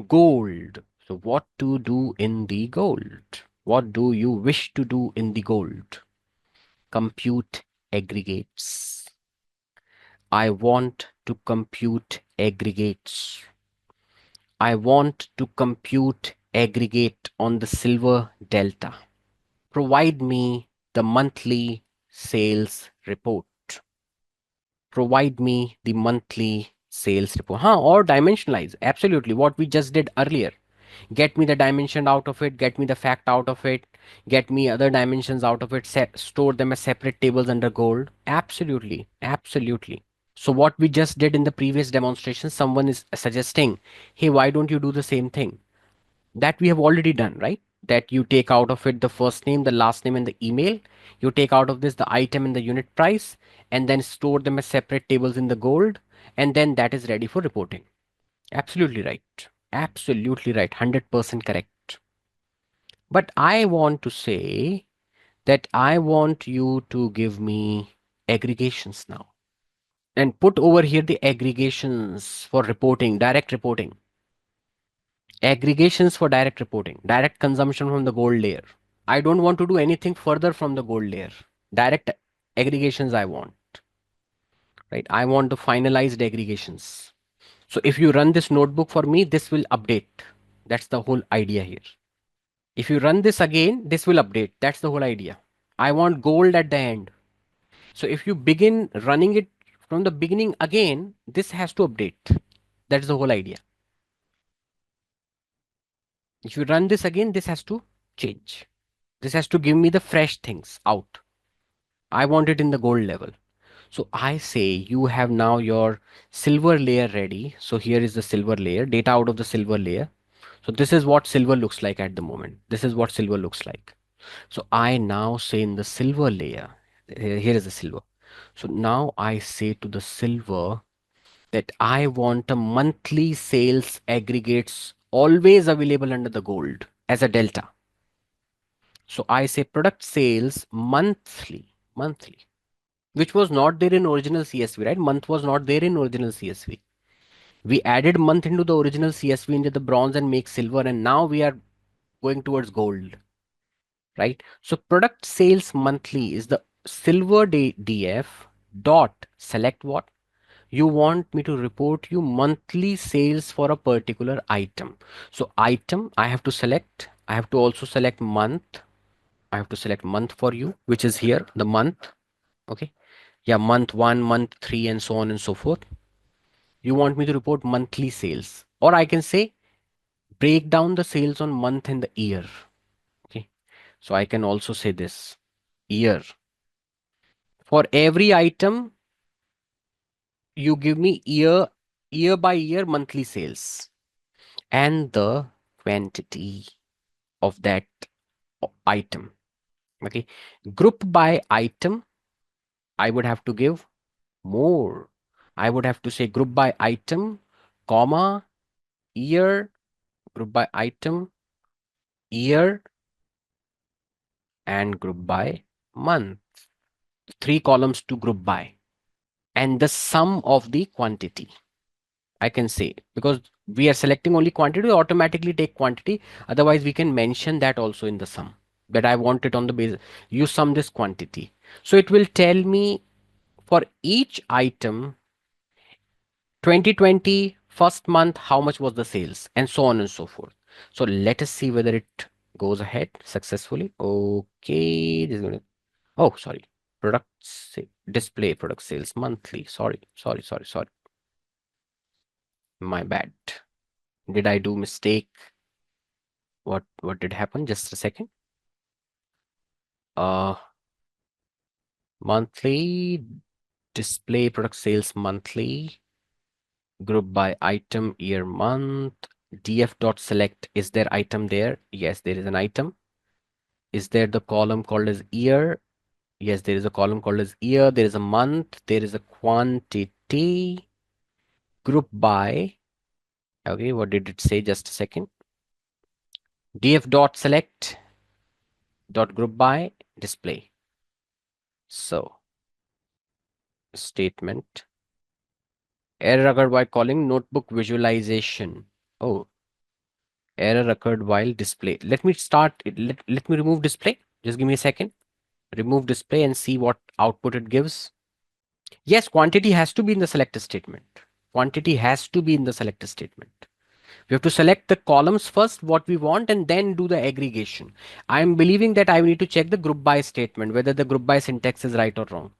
[SPEAKER 2] gold. So what to do in the gold? What do you wish to do in the gold? Compute aggregates. I want to compute aggregates. I want to compute aggregate on the silver delta. Provide me the monthly sales report. Provide me the monthly sales report. Or dimensionalize. Absolutely. What we just did earlier. Get me the dimension out of it. Get me the fact out of it. Get me other dimensions out of it. Store them as separate tables under gold. Absolutely. Absolutely. So what we just did in the previous demonstration, someone is suggesting, hey, why don't you do the same thing? That we have already done, right? That you take out of it the first name, the last name, and the email. You take out of this the item and the unit price, and then store them as separate tables in the gold. And then that is ready for reporting. Absolutely right. Absolutely right. 100% correct. But I want to say that I want you to give me aggregations now and put over here the aggregations for reporting, direct reporting. Aggregations for direct reporting, direct consumption from the gold layer. I don't want to do anything further from the gold layer. Direct aggregations I want, right? I want the finalized aggregations. So if you run this notebook for me, this will update. That's the whole idea here. If you run this again, this will update. That's the whole idea. I want gold at the end. So if you begin running it from the beginning again, this has to update. That's the whole idea. If you run this again, this has to change. This has to give me the fresh things out. I want it in the gold level. So I say you have now your silver layer ready. So here is the silver layer, data out of the silver layer. So this is what silver looks like at the moment. This is what silver looks like. So I now say in the silver layer, here is the silver. So now I say to the silver that I want a monthly sales aggregates always available under the gold as a delta. So I say product sales monthly, which was not there in original CSV, right? Month was not there in original CSV. We added month into the original CSV into the bronze and make silver, and now we are going towards gold, right? So product sales monthly is the silver DF dot select what? You want me to report you monthly sales for a particular item. So item, I have to select, I have to also select month. I have to select month for you, which is here, the month. Okay. Yeah, month one, month three, and so on and so forth. You want me to report monthly sales, or I can say break down the sales on month and the year. Okay. So I can also say this year. For every item, you give me year by year monthly sales and the quantity of that item. Okay. Group by item, I would have to give more. I would have to say group by item, comma, year, group by item, year, and group by month. 3 columns to group by. And the sum of the quantity, I can say, because we are selecting only quantity, we automatically take quantity. Otherwise, we can mention that also in the sum, that I want it on the base. You sum this quantity. So it will tell me for each item 2020 first month, how much was the sales, and so on and so forth. So let us see whether it goes ahead successfully. Okay, this is gonna, oh, sorry, display product sales monthly. Sorry. My bad. Did I do mistake? What did happen? Just a second. Uh, monthly display product sales monthly. Group by item, year, month. Df dot select. Is there item there? Yes, there is an item. Is there the column called as year? Yes, there is a column called as year. There is a month. There is a quantity. Group by. Okay, what did it say? Just a second. Df dot select dot group by display. So statement. Error occurred while calling notebook visualization. Oh, error occurred while display. Let me start it. Let me remove display. Just give me a second. Remove display and see what output it gives. Yes, quantity has to be in the selector statement. Quantity has to be in the selector statement. We have to select the columns first, what we want, and then do the aggregation. I'm believing that I need to check the group by statement, whether the group by syntax is right or wrong.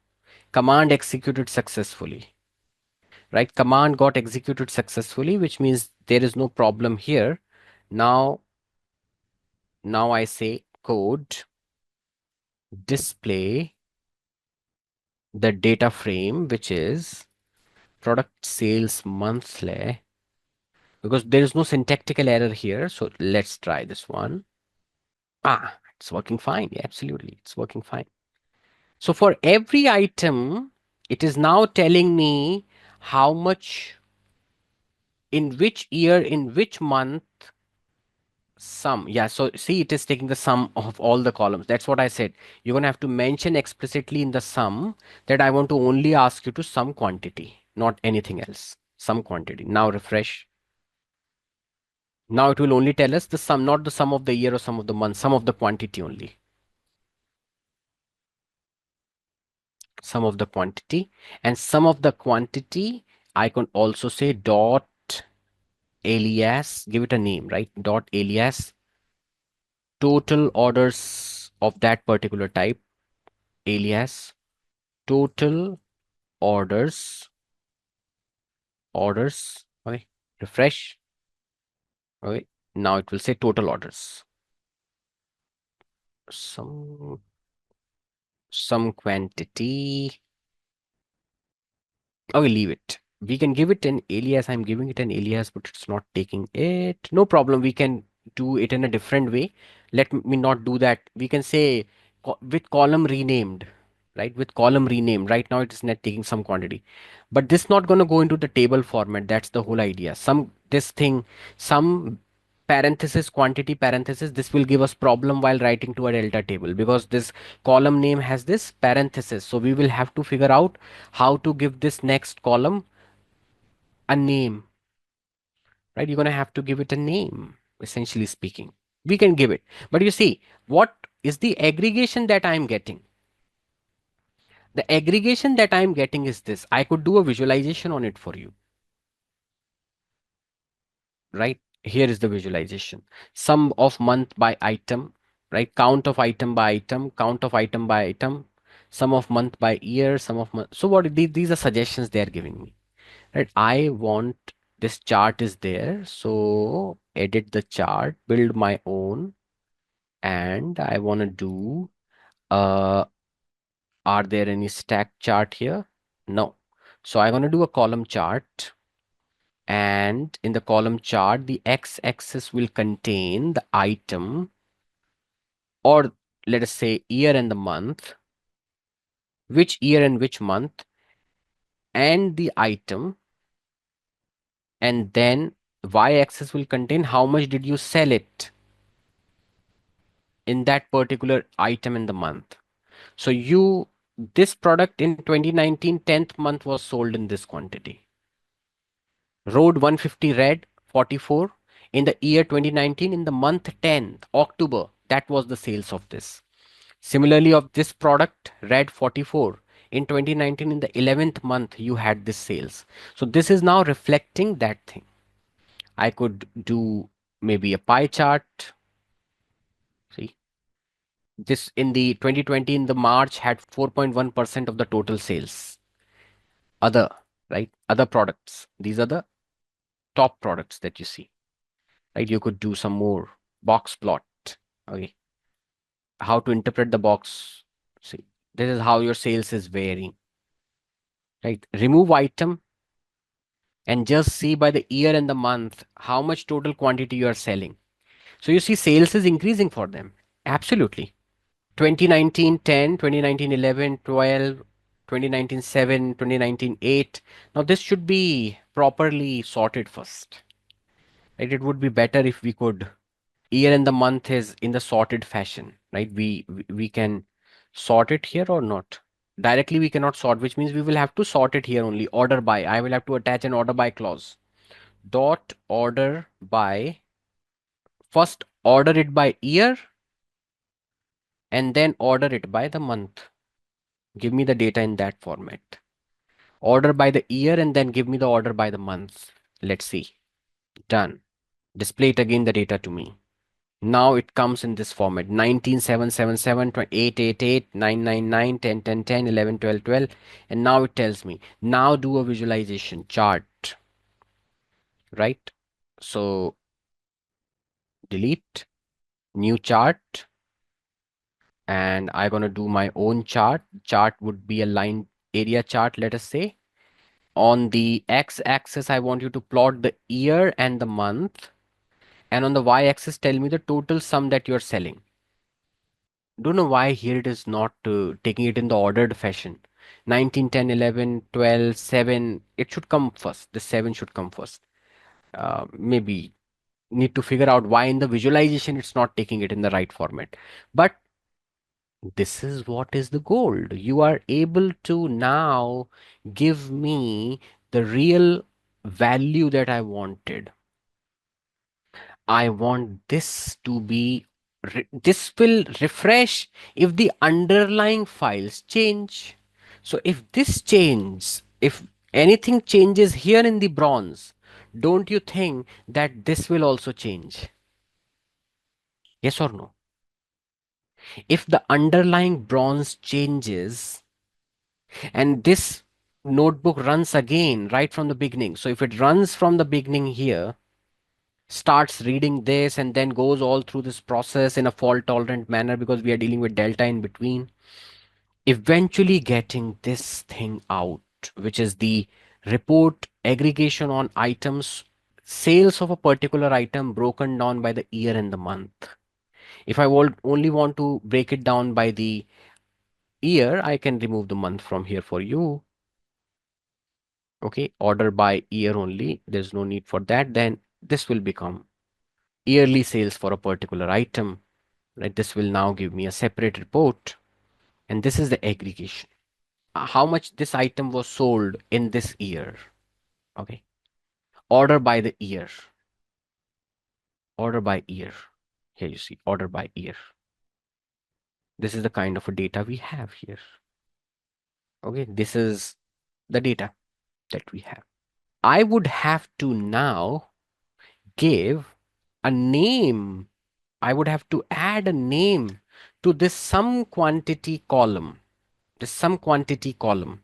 [SPEAKER 2] Command executed successfully. Right? Command got executed successfully, which means there is no problem here. Now I say code display the data frame, which is product sales monthly, because there is no syntactical error here. So let's try this one. It's working fine. Yeah, absolutely. It's working fine. So for every item, it is now telling me how much, in which year, in which month, sum. Yeah, so see, it is taking the sum of all the columns. That's what I said. You're going to have to mention explicitly in the sum that I want to only ask you to sum quantity, not anything else. Sum quantity. Now refresh. Now it will only tell us the sum, not the sum of the year or sum of the month, sum of the quantity only. Sum of the quantity. And sum of the quantity, I can also say dot alias, give it a name, right? Dot alias total orders of that particular type, alias total orders. Okay, refresh. Okay, now it will say total orders. some some quantity. Okay, leave it. We can give it an alias. I'm giving it an alias, but it's not taking it. No problem. We can do it in a different way. Let me not do that. We can say with column renamed, right? With column renamed. Right now it is not taking some quantity, but this not going to go into the table format. That's the whole idea. This thing, some parenthesis, quantity parenthesis, this will give us problem while writing to a delta table, because this column name has this parenthesis. So we will have to figure out how to give this next column a name, right? You're going to have to give it a name, essentially speaking. We can give it, but you see, what is the aggregation that I'm getting? The aggregation that I'm getting is this. I could do a visualization on it for you, right? Here is the visualization. Sum of month by item, right? Count of item by item, count of item by item, sum of month by year, sum of month. So what these are suggestions they are giving me, right? I want this chart is there. So edit the chart, build my own, and I want to do, uh, are there any stack chart here? No. So I'm going to do a column chart, and in the column chart, the x-axis will contain the item, or let us say year and the month, which year and which month, and the item, and then y-axis will contain how much did you sell it in that particular item in the month. So this product in 2019 10th month was sold in this quantity. Road 150 red 44 in the year 2019 in the month 10th October, that was the sales of this. Similarly, of this product red 44 in 2019 in the 11th month you had this sales. So this is now reflecting that thing. I could do maybe a pie chart. See, this in the 2020 in the March had 4.1% of the total sales. Other, right? Other products. These are the top products that you see, right? You could do some more box plot. Okay. How to interpret the box. See, this is how your sales is varying, right? Remove item and just see by the year and the month how much total quantity you are selling. So you see sales is increasing for them. Absolutely. 2019 10, 2019 11, 12, 2019 7, 2019 8. Now this should be properly sorted first. Right? It would be better if we could year and the month is in the sorted fashion, right? We can sort it here or not. Directly we cannot sort, which means we will have to sort it here only. Order by. I will have to attach an order by clause. Dot order by. First order it by year and then order it by the month. Give me the data in that format. Order by the year and then give me the order by the month. Let's see. Done. Display it again the data to me. Now it comes in this format: 19777, 888, 999, 10, 10, 10, 11, 12, 12. And now it tells me, now do a visualization chart, right? So delete, new chart, and I'm going to do my own chart. Chart would be a line area chart, let us say. On the x-axis, I want you to plot the year and the month. And on the y-axis, tell me the total sum that you're selling. Don't know why here it is not taking it in the ordered fashion. 19, 10, 11, 12, 7. It should come first. The 7 should come first. Maybe need to figure out why in the visualization it's not taking it in the right format. But this is what is the gold. You are able to now give me the real value that I wanted. I want this to be, this will refresh if the underlying files change. So if this changes, if anything changes here in the bronze, don't you think that this will also change? Yes or no? If the underlying bronze changes and this notebook runs again right from the beginning. So if it runs from the beginning here, starts reading this and then goes all through this process in a fault tolerant manner because we are dealing with delta in between, eventually getting this thing out, which is the report aggregation on items, sales of a particular item broken down by the year and the month. If I only want to break it down by the year, I can remove the month from here for you. Okay, order by year only. There's no need for that. Then this will become yearly sales for a particular item, right? This will now give me a separate report, and this is the aggregation. How much this item was sold in this year. Okay, order by the year, order by year. Here you see order by year. This is the kind of a data we have here. Okay, this is the data that we have. I would have to now give a name. I would have to add a name to this sum quantity column, the sum quantity column,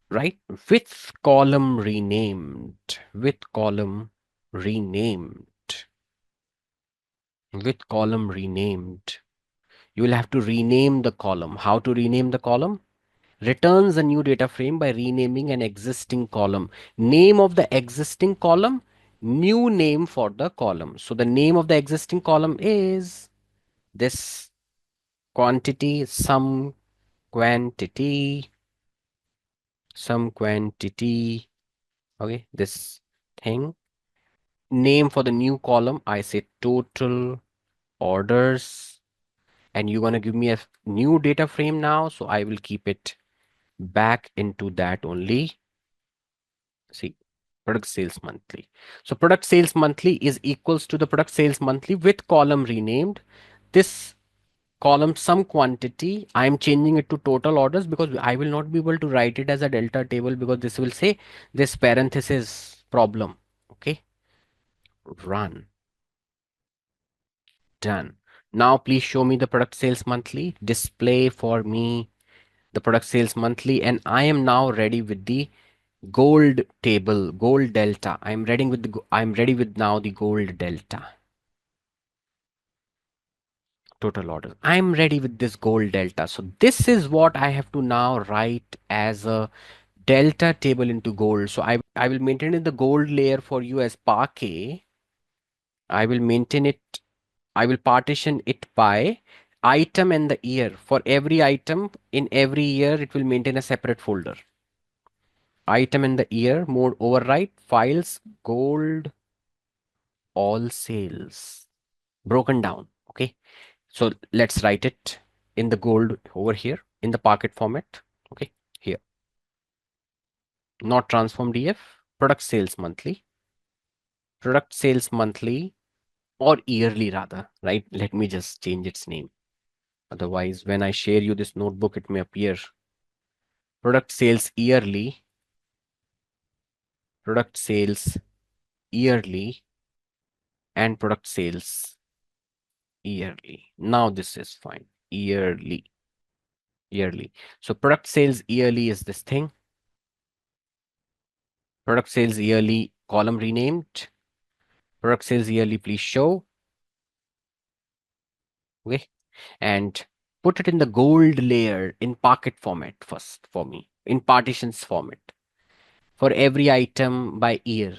[SPEAKER 2] right? With column renamed, with column renamed, with column renamed. You will have to rename the column. How to rename the column? Returns a new data frame by renaming an existing column. Name of the existing column, new name for the column. So the name of the existing column is this quantity, some quantity, some quantity. Okay, this thing. Name for the new column, I say total orders, and you're going to give me a new data frame now. So I will keep it back into that only. See, product sales monthly. So product sales monthly is equals to the product sales monthly with column renamed. This column sum quantity, I am changing it to total orders because I will not be able to write it as a delta table because this will say this parenthesis problem. Okay, run, done. Now please show me the product sales monthly, display for me the product sales monthly, and I am now ready with the gold table, gold delta. I'm ready with I'm ready with now the gold delta. Total orders. I'm ready with this gold delta. So this is what I have to now write as a delta table into gold. So I will maintain in the gold layer for you as Parquet. I will maintain it. I will partition it by item and the year. For every item in every year, it will maintain a separate folder. Item and the year, mode override, files, gold, all sales, broken down. Okay. So let's write it in the gold over here in the Parquet format. Okay. Here, not transform DF, product sales monthly, product sales monthly or yearly rather, right? Let me just change its name. Otherwise, when I share you this notebook, it may appear product sales yearly, product sales yearly, and product sales yearly. Now this is fine. Yearly, yearly. So product sales yearly is this thing. Product sales yearly column renamed. Product sales yearly, please show. Okay. And put it in the gold layer in Parquet format first for me, in partitions format for every item by year.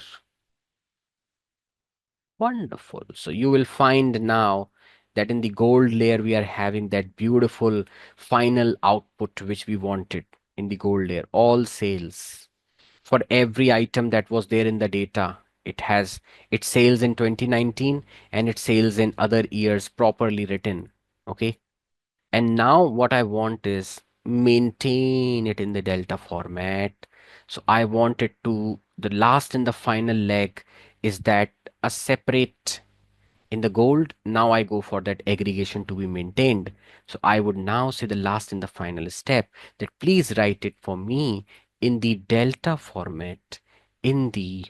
[SPEAKER 2] Wonderful. So you will find now that in the gold layer, we are having that beautiful final output which we wanted in the gold layer. All sales for every item that was there in the data. It has its sales in 2019 and its sales in other years properly written. Okay. And now what I want is maintain it in the delta format. So I want it to, the last and the final leg is that a separate in the gold. Now I go for that aggregation to be maintained. So I would now say the last and the final step that please write it for me in the delta format, in the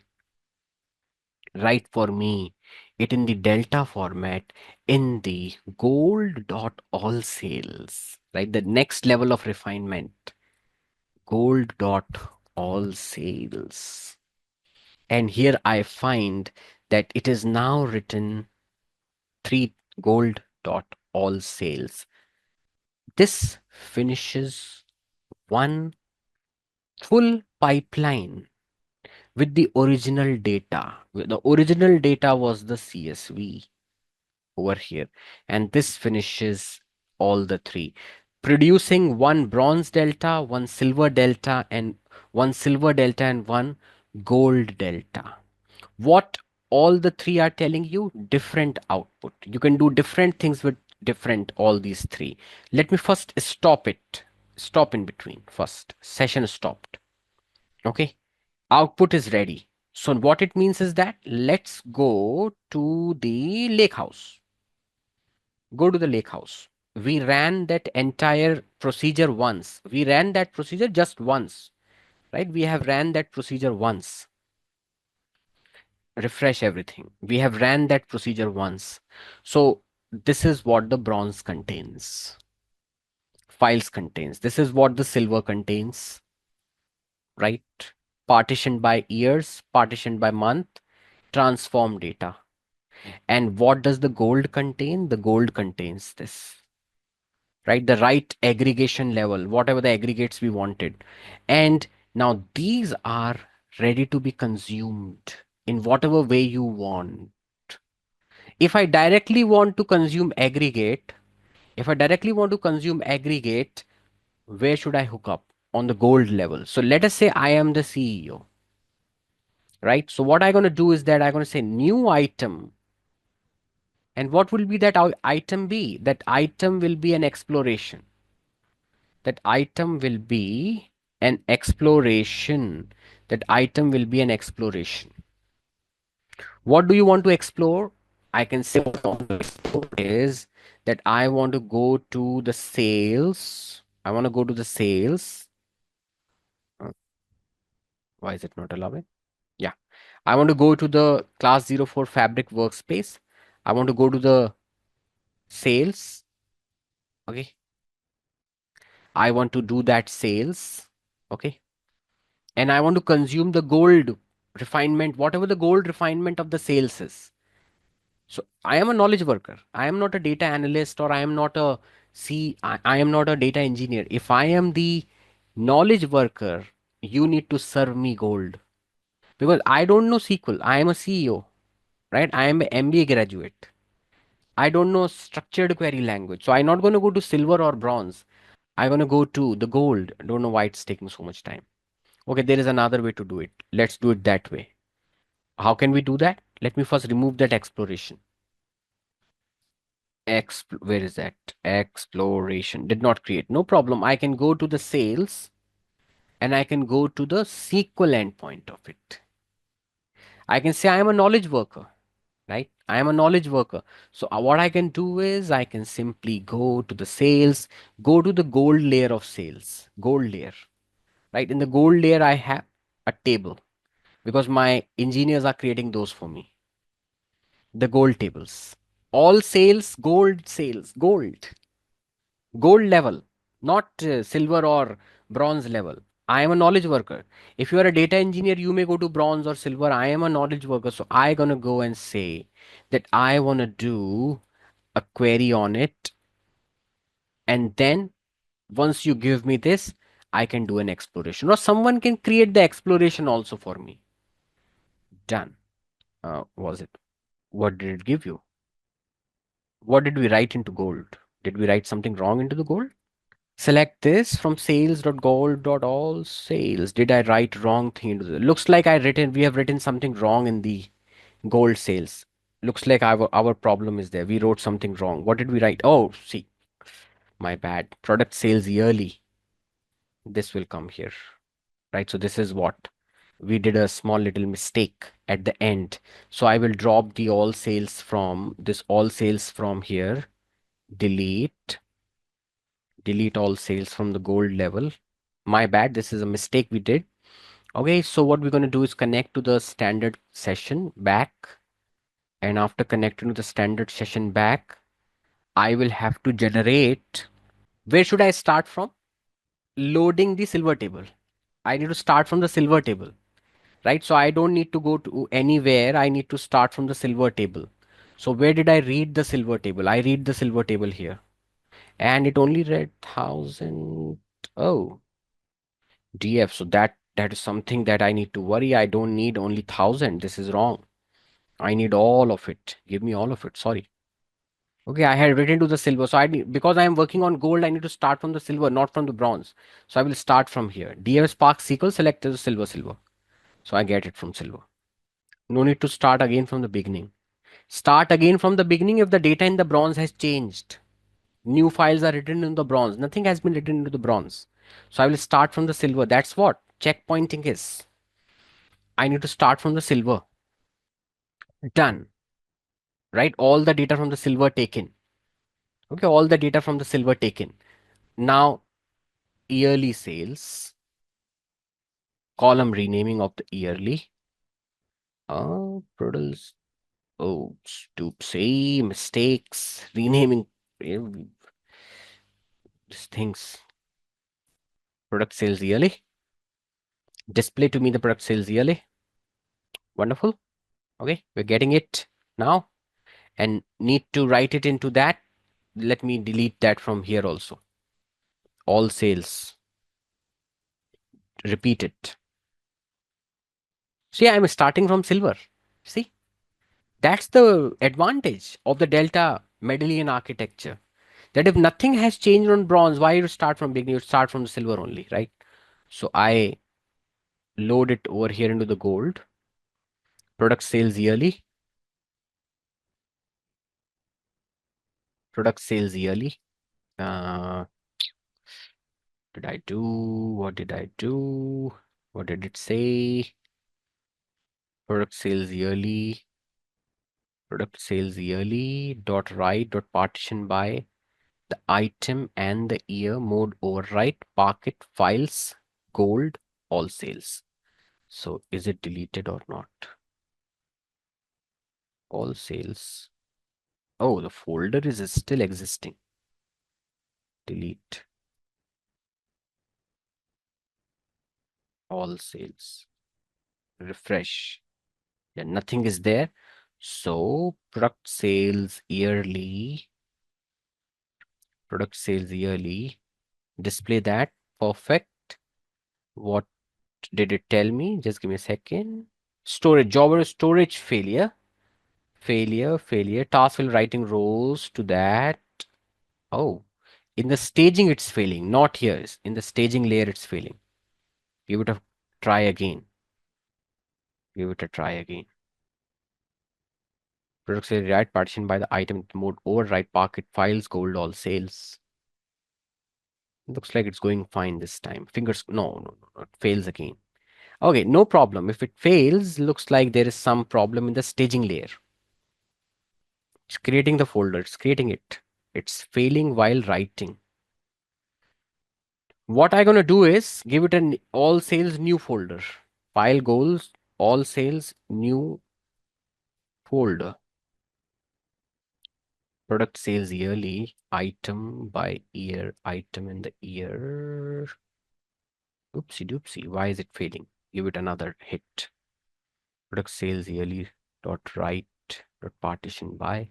[SPEAKER 2] write for me it in the delta format in the gold dot all sales, right? The next level of refinement, gold dot all sales. And here I find that it is now written 3 gold dot all sales. This finishes one full pipeline with the original data. The original data was the CSV over here, and this finishes all the three, producing one bronze delta, one silver delta, and one gold delta. What all the three are telling you? Different output. You can do different things with different all these three. Let me first stop it. Stop in between first. Session stopped. Okay. Output is ready. So what it means is that let's go to the lake house. Go to the lake house. We ran that entire procedure once. We ran that procedure just once, right? We have ran that procedure once. Refresh everything. We have ran that procedure once. So this is what the bronze contains. Files contains. This is what the silver contains, right? Partitioned by years, partitioned by month, transform data. And what does the gold contain? The gold contains this, right? The right aggregation level, whatever the aggregates we wanted. And now these are ready to be consumed in whatever way you want. If I directly want to consume aggregate, if I directly want to consume aggregate, where should I hook up? On the gold level. So let us say I am the CEO, right? So what I'm going to do is that I'm going to say new item. And what will be that item be? That item will be an exploration. That item will be an exploration. That item will be an exploration. What do you want to explore? I can say what I want to explore is that I want to go to the sales. I want to go to the sales. Why is it not allowing? Yeah. I want to go to the class 04 fabric workspace. I want to go to the sales. Okay. I want to do that sales. Okay. And I want to consume the gold refinement, whatever the gold refinement of the sales is. So I am a knowledge worker. I am not a data analyst, or I am not a I am not a data engineer. If I am the knowledge worker, you need to serve me gold, because I don't know SQL. I am a CEO, right? I am an MBA graduate. I don't know structured query language. So I'm not going to go to silver or bronze. I'm going to go to the gold. Don't know why it's taking so much time. Okay, there is another way to do it. Let's do it that way. How can we do that? Let me first remove that exploration. Where is that? Exploration did not create. No problem. I can go to the sales and I can go to the SQL endpoint of it. I can say I am a knowledge worker, right? I am a knowledge worker. So what I can do is I can simply go to the sales, go to the gold layer of sales, gold layer, right? In the gold layer, I have a table because my engineers are creating those for me. The gold tables, all sales, gold level, not silver or bronze level. I am a knowledge worker. If you are a data engineer, you may go to bronze or silver. I am a knowledge worker. So I gonna go and say that I want to do a query on it. And then once you give me this, I can do an exploration, or someone can create the exploration also for me. Done. Was it? What did it give you? What did we write into gold? Did we write something wrong into the gold? Select this from sales.gold.all sales. Did I write wrong thing into the, looks like we have written something wrong in the gold sales. Looks like our problem is there. We wrote something wrong. What did we write? Oh, see, my bad. Product sales yearly. This will come here, right? So this is what we did, a small little mistake at the end. So I will drop the all sales from this, all sales from here. Delete all sales from the gold level. My bad, this is a mistake we did. Okay, so what we're going to do is connect to the standard session back. And after connecting to the standard session back, I will have to generate. Where should I start from? Loading the silver table. I need to start from the silver table. right? So I don't need to go to anywhere. I need to start from the silver table. So where did I read the silver table? I read the silver table here, and it only read 1000. Oh, DF. So that is something that I need to worry. I don't need only 1000. This is wrong. I need all of it. Give me all of it. Sorry. Okay, I had written to the silver. So I need, because I am working on gold, I need to start from the silver, not from the bronze. So I will start from here. DF Spark SQL select as silver. So I get it from silver. No need to start again from the beginning. Start again from the beginning if the data in the bronze has changed. New files are written in the bronze. Nothing has been written into the bronze. So I will start from the silver. That's what checkpointing is. I need to start from the silver. Done. Right? All the data from the silver taken. Okay, all the data from the silver taken. Now, yearly sales, column renaming of the yearly. Produce. Oh, oopsie, mistakes, renaming these things. Product sales yearly. Display to me the product sales yearly. Wonderful. Okay, we're getting it now and need to write it into that. Let me delete that from here also. All sales. Repeat it. See, I'm starting from silver. See, that's the advantage of the Delta Medallion architecture. That if nothing has changed on bronze, why you start from beginning? You start from the silver only, right? So I load it over here into the gold. Product sales yearly. Product sales yearly. Uh, did I do? What did I do? What did it say? Product sales yearly. Product sales yearly. Dot write. Dot partition by the item and the year. Mode overwrite. Packet files. Gold. All sales. So is it deleted or not? All sales. Oh, the folder is still existing. Delete. All sales. Refresh. Yeah, nothing is there. So product sales yearly. Product sales yearly. Display that. Perfect. What did it tell me? Just give me a second. Storage. Job or storage failure. Failure. Task will writing rows to that. Oh, in the staging it's failing. Not here. In the staging layer it's failing. Give it a try again. Give it a try again. Product sales write partition by the item mode overwrite packet files gold all sales. Looks like it's going fine this time. Fingers no, it fails again. Okay, no problem. If it fails, looks like there is some problem in the staging layer. It's creating the folder, it's creating it. It's failing while writing. What I'm gonna do is give it an all sales new folder. File goals, all sales, new folder. Product sales yearly, item by year, item in the year. Oopsie doopsie, why is it failing? Give it another hit. Product sales yearly dot write dot partition by.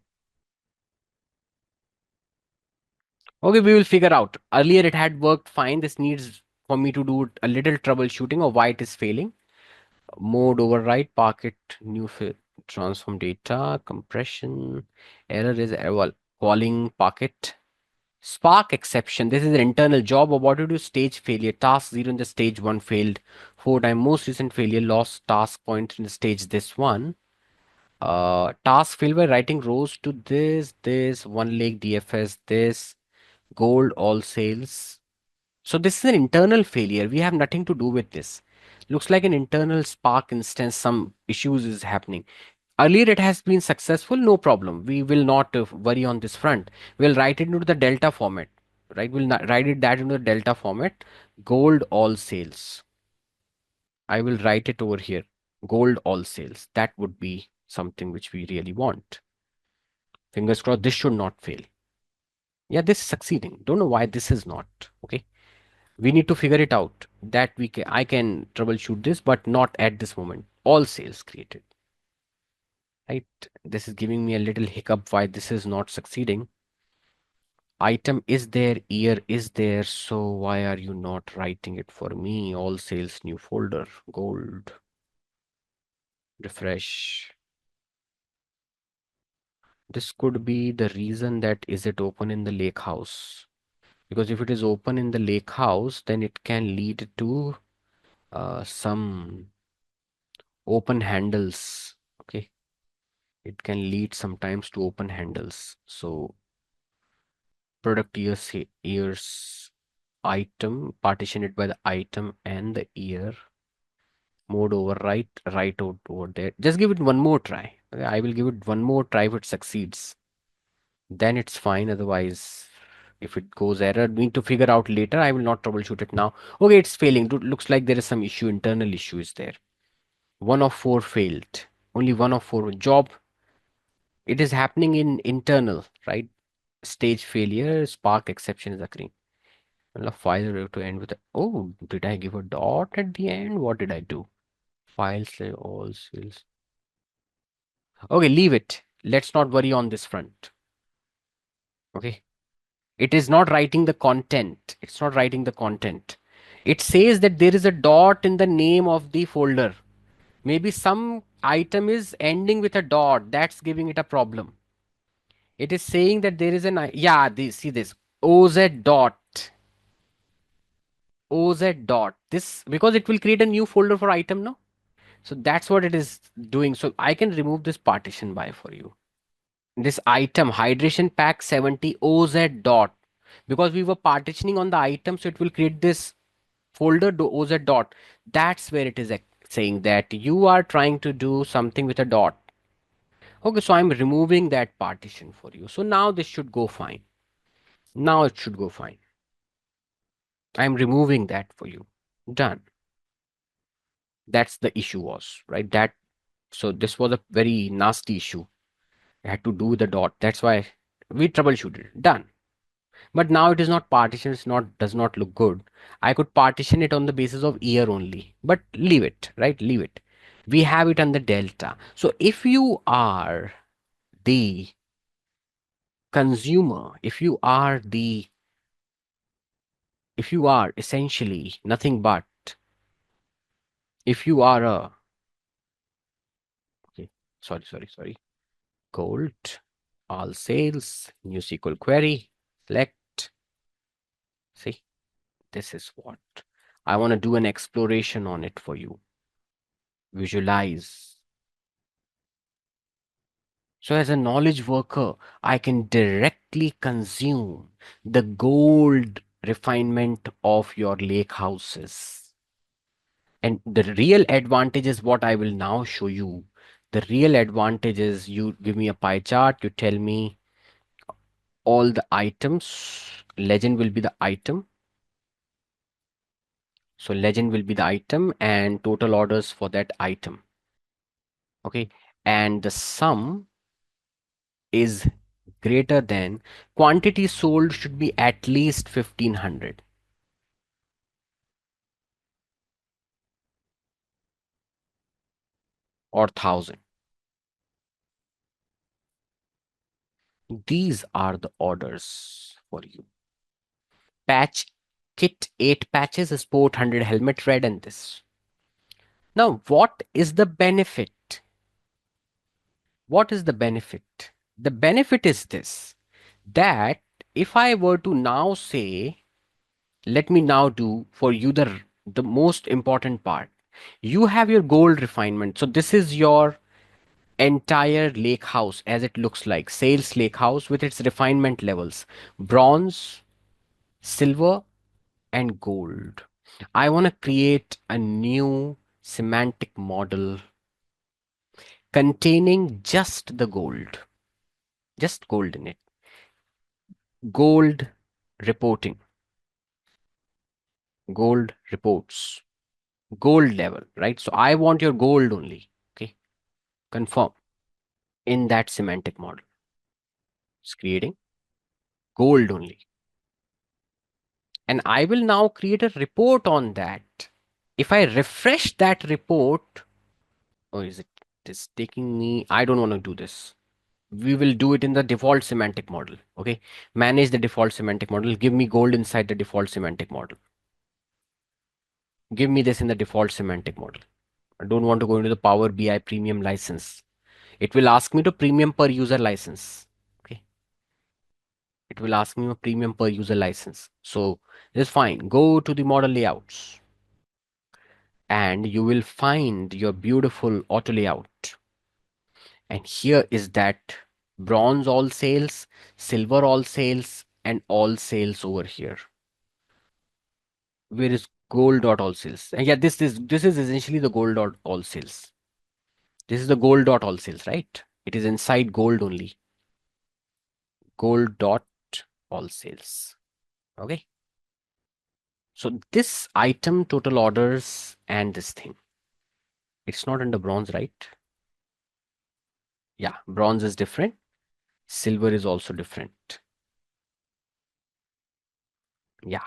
[SPEAKER 2] Okay, we will figure out. Earlier it had worked fine. This needs for me to do a little troubleshooting of why it is failing. Mode override, packet, new transform data, compression, error is well, calling packet. Spark exception. This is an internal job. What to do? Stage failure. Task 0 in the stage 1 failed. 4 time most recent failure. Lost task point in the stage this one. Task failed by writing rows to this, one leg DFS, this, gold, all sales. So this is an internal failure. We have nothing to do with this. Looks like an internal Spark instance, some issues is happening. Earlier it has been successful, no problem. We will not worry on this front. We'll write it into the Delta format, right? We'll not write it that into the Delta format. Gold all sales. I will write it over here. Gold all sales. That would be something which we really want. Fingers crossed, this should not fail. Yeah, this is succeeding. Don't know why this is not. Okay. We need to figure it out. That I can troubleshoot this, but not at this moment. All sales created. Right? This is giving me a little hiccup why this is not succeeding. Item is there, year is there, so why are you not writing it for me? All sales, new folder, gold, refresh. This could be the reason that is it open in the lake house? Because if it is open in the lake house, then it can lead to some open handles. Okay, it can lead sometimes to open handles. So product years item, partition it by the item and the year. Mode overwrite, right out over there. Just give it one more try. Okay, I will give it one more try. If it succeeds, then it's fine. Otherwise, if it goes error, we need to figure out later. I will not troubleshoot it now. Okay, it's failing. Looks like there is some issue. Internal issue is there. 1 of 4 failed. Only 1 of 4 job. It is happening in internal, right? Stage failure, spark exception is occurring. Well, a file to end with oh, did I give a dot at the end? What did I do? Files all sales. Okay, leave it. Let's not worry on this front. Okay. It is not writing the content. It's not writing the content. It says that there is a dot in the name of the folder. Maybe some item is ending with a dot. That's giving it a problem. It is saying that there is an, yeah, see this, OZ dot. OZ dot. This, because it will create a new folder for item, no? So that's what it is doing. So I can remove this partition by for you. This item hydration pack 70 OZ dot, because we were partitioning on the item, so it will create this folder do OZ dot. That's where it is saying that you are trying to do something with a dot. Okay, so I'm removing that partition for you. So now this should go fine. Now it should go fine. I'm removing that for you. Done. That's the issue was, right? That, so this was a very nasty issue. It had to do with the dot. That's why we troubleshooted it. Done. But now it is not partitioned, it's not, does not look good. I could partition it on the basis of year only, but leave it, right? Leave it. We have it on the delta. So if you are the consumer, if you are essentially nothing but, if you are a, okay, sorry, gold, all sales, new SQL query, select, see, this is what I want to do, an exploration on it for you. Visualize. So as a knowledge worker, I can directly consume the gold refinement of your lake houses. And the real advantage is what I will now show you. The real advantage is you give me a pie chart, you tell me all the items, legend will be the item. So legend will be the item and total orders for that item. Okay. And the sum is greater than, quantity sold should be at least 1500 or 1000. These are the orders for you. Patch kit 8 patches, a sport 100 helmet red, and this. Now, what is the benefit? What is the benefit? The benefit is this, that if I were to now say, let me now do for you the most important part. You have your gold refinement. So this is your entire lake house as it looks like, sales lake house with its refinement levels, bronze, silver, and gold. I want to create a new semantic model containing just the gold, just gold in it. Gold reporting, gold reports, gold level, right? So I want your gold only. Okay, confirm. In that semantic model, it's creating gold only. and I will now create a report on that. If I refresh that report, or is it is taking me? I don't want to do this. We will do it in the default semantic model. Okay, manage the default semantic model. Give me gold inside the default semantic model. Give me this in the default semantic model. I don't want to go into the Power BI premium license. It will ask me to premium per user license. Okay, it will ask me a premium per user license. So this is fine. Go to the model layouts and you will find your beautiful auto layout. And here is that bronze all sales, silver all sales, and all sales over here. Where is gold dot all sales? And yeah, this is essentially the gold dot all sales. This is the gold dot all sales, right? It is inside gold only. Gold dot all sales. Okay. So this item total orders and this thing, it's not under bronze, right? Yeah, bronze is different. Silver is also different. Yeah,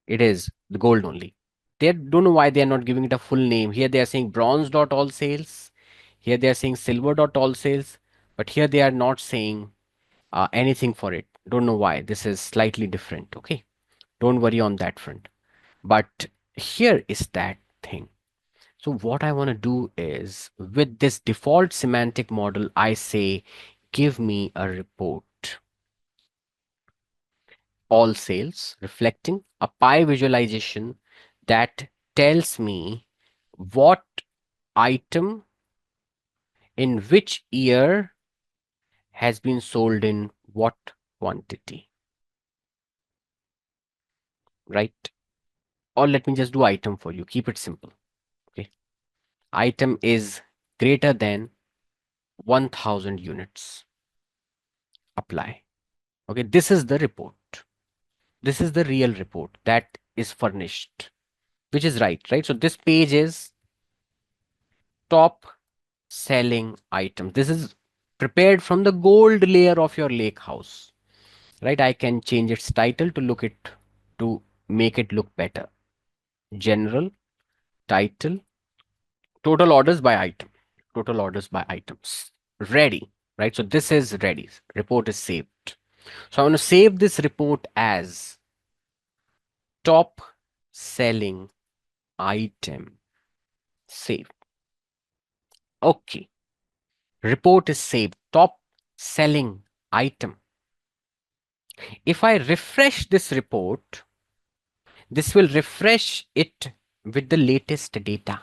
[SPEAKER 2] it is the gold only. They don't know why they are not giving it a full name. Here they are saying bronze dot all sales. Here they are saying silver dot all sales. But here they are not saying anything for it. Don't know why. This is slightly different. Okay. Don't worry on that front. But here is that thing. So what I want to do is with this default semantic model, I say, give me a report. All sales reflecting a pie visualization that tells me what item in which year has been sold in what quantity, right? Or let me just do item for you. Keep it simple. Okay. Item is greater than 1000 units. Apply. Okay. This is the report. This is the real report that is furnished, which is right? So this page is top selling item. This is prepared from the gold layer of your lake house, right? I can change its title to make it look better. General title, total orders by item, total orders by items. Ready, right? So this is ready. Report is saved. So I want to save this report as top selling item. Save. Okay. Report is saved. Top selling item. If I refresh this report, this will refresh it with the latest data.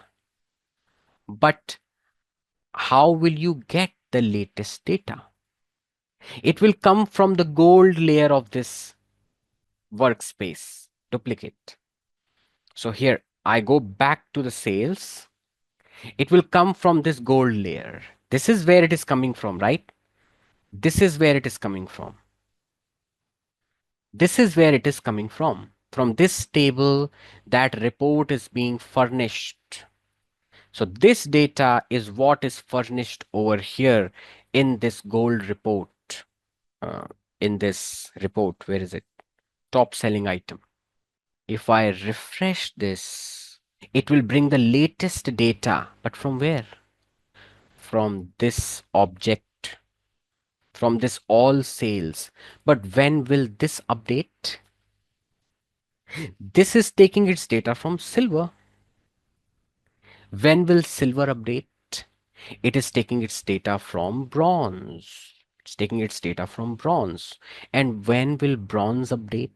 [SPEAKER 2] But how will you get the latest data? It will come from the gold layer of this workspace. Duplicate. So here I go back to the sales. It will come from this gold layer. This is where it is coming from, right? This is where it is coming from. This is where it is coming from. From this table, that report is being furnished. So this data is what is furnished over here in this gold report. In this report, where is it? Top selling item. If I refresh this, it will bring the latest data. But from where? From this object, from this all sales. But when will this update? This is taking its data from silver. When will silver update? It is taking its data from bronze. It's taking its data from bronze. And when will bronze update?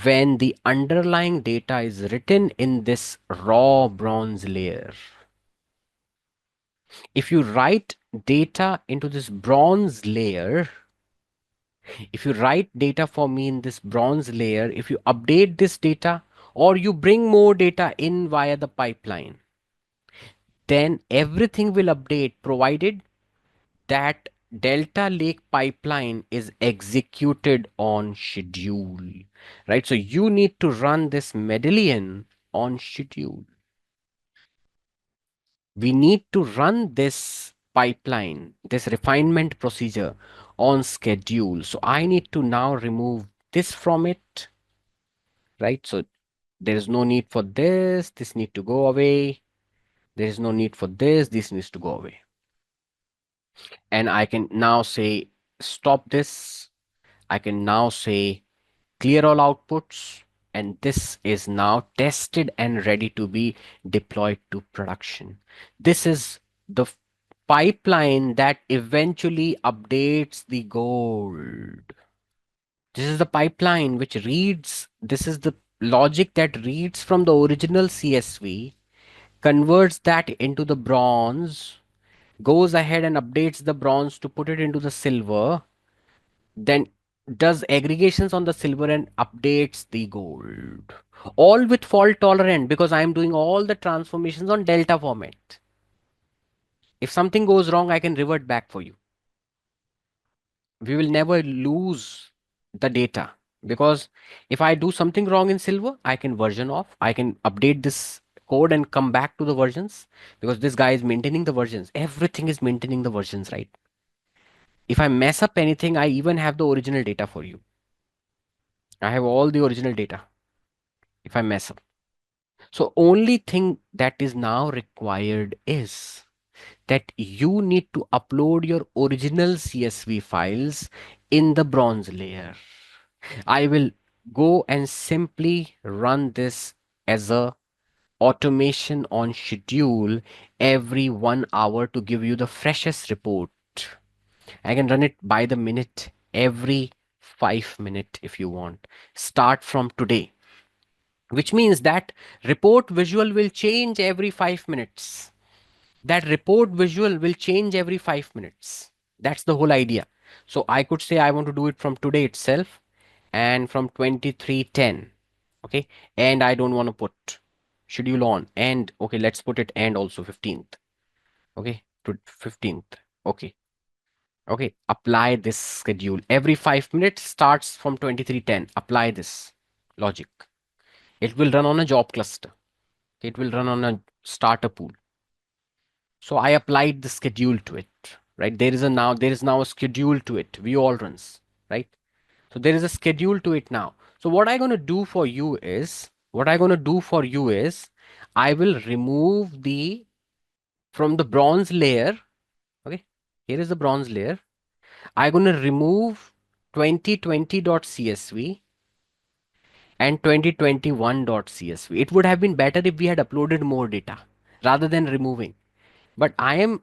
[SPEAKER 2] When the underlying data is written in this raw bronze layer. If you write data into this bronze layer, if you write data for me in this bronze layer, if you update this data or you bring more data in via the pipeline, then everything will update provided that Delta Lake pipeline is executed on schedule, right? So you need to run this Medallion on schedule. We need to run this pipeline, this refinement procedure on schedule. So I need to now remove this from it. right? So there is no need for this. This need to go away. There is no need for this. This needs to go away. And I can now say, stop this. I can now say, clear all outputs. And this is now tested and ready to be deployed to production. This is the pipeline that eventually updates the gold. This is the pipeline which reads, this is the logic that reads from the original CSV, converts that into the bronze, goes ahead and updates the bronze to put it into the silver, then does aggregations on the silver and updates the gold. All with fault tolerant because I am doing all the transformations on delta format. If something goes wrong, I can revert back for you. We will never lose the data because if I do something wrong in silver, I can version off, I can update this code and come back to the versions because this guy is maintaining the versions. Everything is maintaining the versions, right? If I mess up anything, I even have the original data for you. I have all the original data if I mess up. So only thing that is now required is that you need to upload your original CSV files in the bronze layer. I will go and simply run this as a automation on schedule every 1 hour to give you the freshest report. I can run it by the minute every 5 minutes if you want. Start from today, which means that report visual will change every 5 minutes. That report visual will change every 5 minutes. That's the whole idea. So I could say I want to do it from today itself and from 23:10. Okay. And I don't want to put schedule on and okay, let's put it and also 15th. Okay. To 15th. Okay. Okay. Apply this schedule. Every 5 minutes starts from 23:10. Apply this logic. It will run on a job cluster. It will run on a starter pool. So I applied the schedule to it, right? There is now a schedule to it. View all runs, right? So there is a schedule to it now. So what I'm going to do for you is, I will remove from the bronze layer. Okay. Here is the bronze layer. I'm going to remove 2020.csv and 2021.csv. It would have been better if we had uploaded more data rather than removing. But I am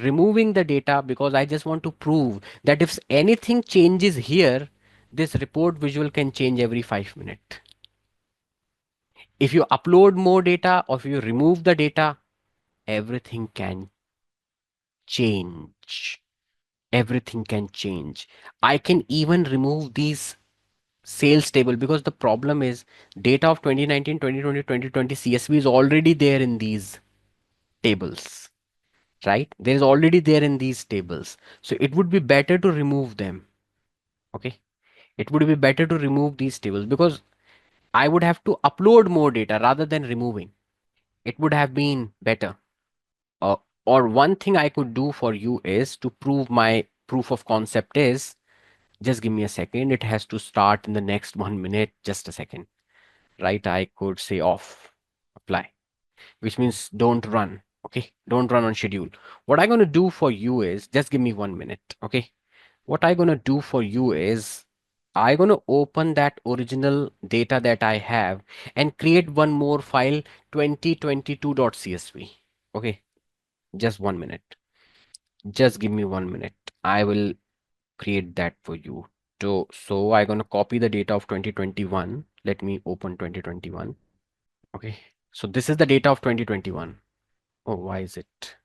[SPEAKER 2] removing the data because I just want to prove that if anything changes here, this report visual can change every 5 minutes. If you upload more data or if you remove the data, everything can change. Everything can change. I can even remove these sales table because the problem is data of 2019, 2020, 2020 CSV is already there in these tables, right? There is already there in these tables. So it would be better to remove them. Okay. It would be better to remove these tables because I would have to upload more data rather than removing. It would have been better. Uh, or one thing I could do for you is to prove my proof of concept is just give me a second. It has to start in the next 1 minute. Just a second, right? I could say off, apply, which means don't run. Okay. Don't run on schedule. What I'm going to do for you is just give me 1 minute. Okay. What I'm going to do for you is I'm going to open that original data that I have and create one more file 2022.csv. Okay. Just 1 minute. Just give me 1 minute. I will create that for you. So I'm going to copy the data of 2021. Let me open 2021. Okay. So this is the data of 2021. Oh, why is it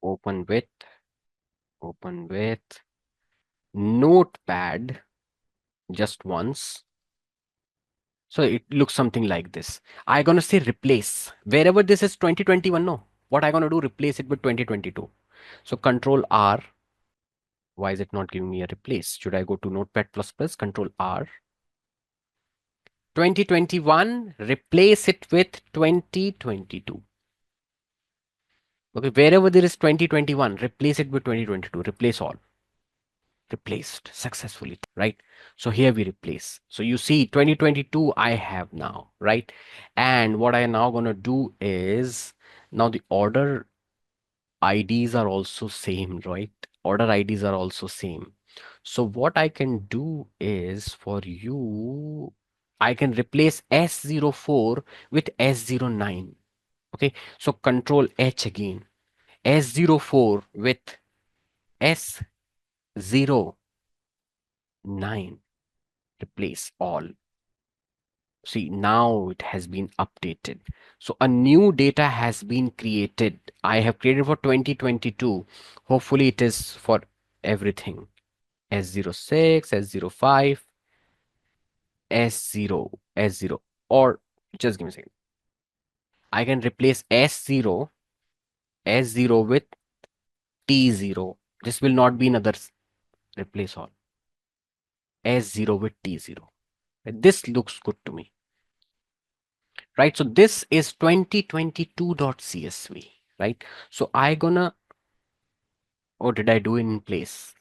[SPEAKER 2] open with notepad just once? So it looks something like this. I'm going to say replace wherever this is 2021. No, what I'm going to do, replace it with 2022. So control R. Why is it not giving me a replace? Should I go to notepad plus plus control R? 2021, replace it with 2022. Okay, wherever there is 2021, replace it with 2022. Replace all. replaced successfully, right? So here we replace. So you see 2022 I have now, right? And what I am now going to do is, now the order IDs are also same, right? Order IDs are also same. So what I can do is, for you, I can replace S04 with S09. Okay, so control H again. S04 with S09. Replace all. See, now it has been updated. So a new data has been created. I have created for 2022. Hopefully it is for everything. S06, S05, S0, S0. Or just give me a second. I can replace S0, S0 with T0. This will not be another replace all. S0 with T0. This looks good to me. Right, so this is 2022.csv, right? So I gonna, oh, did I do it in place?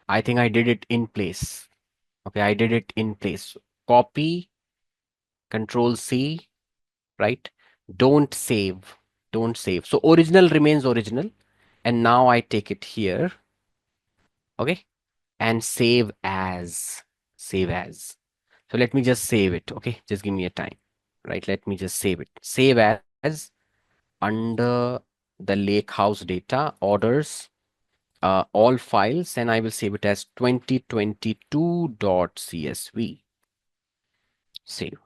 [SPEAKER 2] I think I did it in place. Okay, I did it in place. Copy, control C, right? Don't save, don't save. So original remains original, and now I take it here, okay, and save as, save as. So let me just save it, okay? Just give me a time, right? Let me just save it. Save as under the Lakehouse data orders, all files, and I will save it as 2022.csv. Save.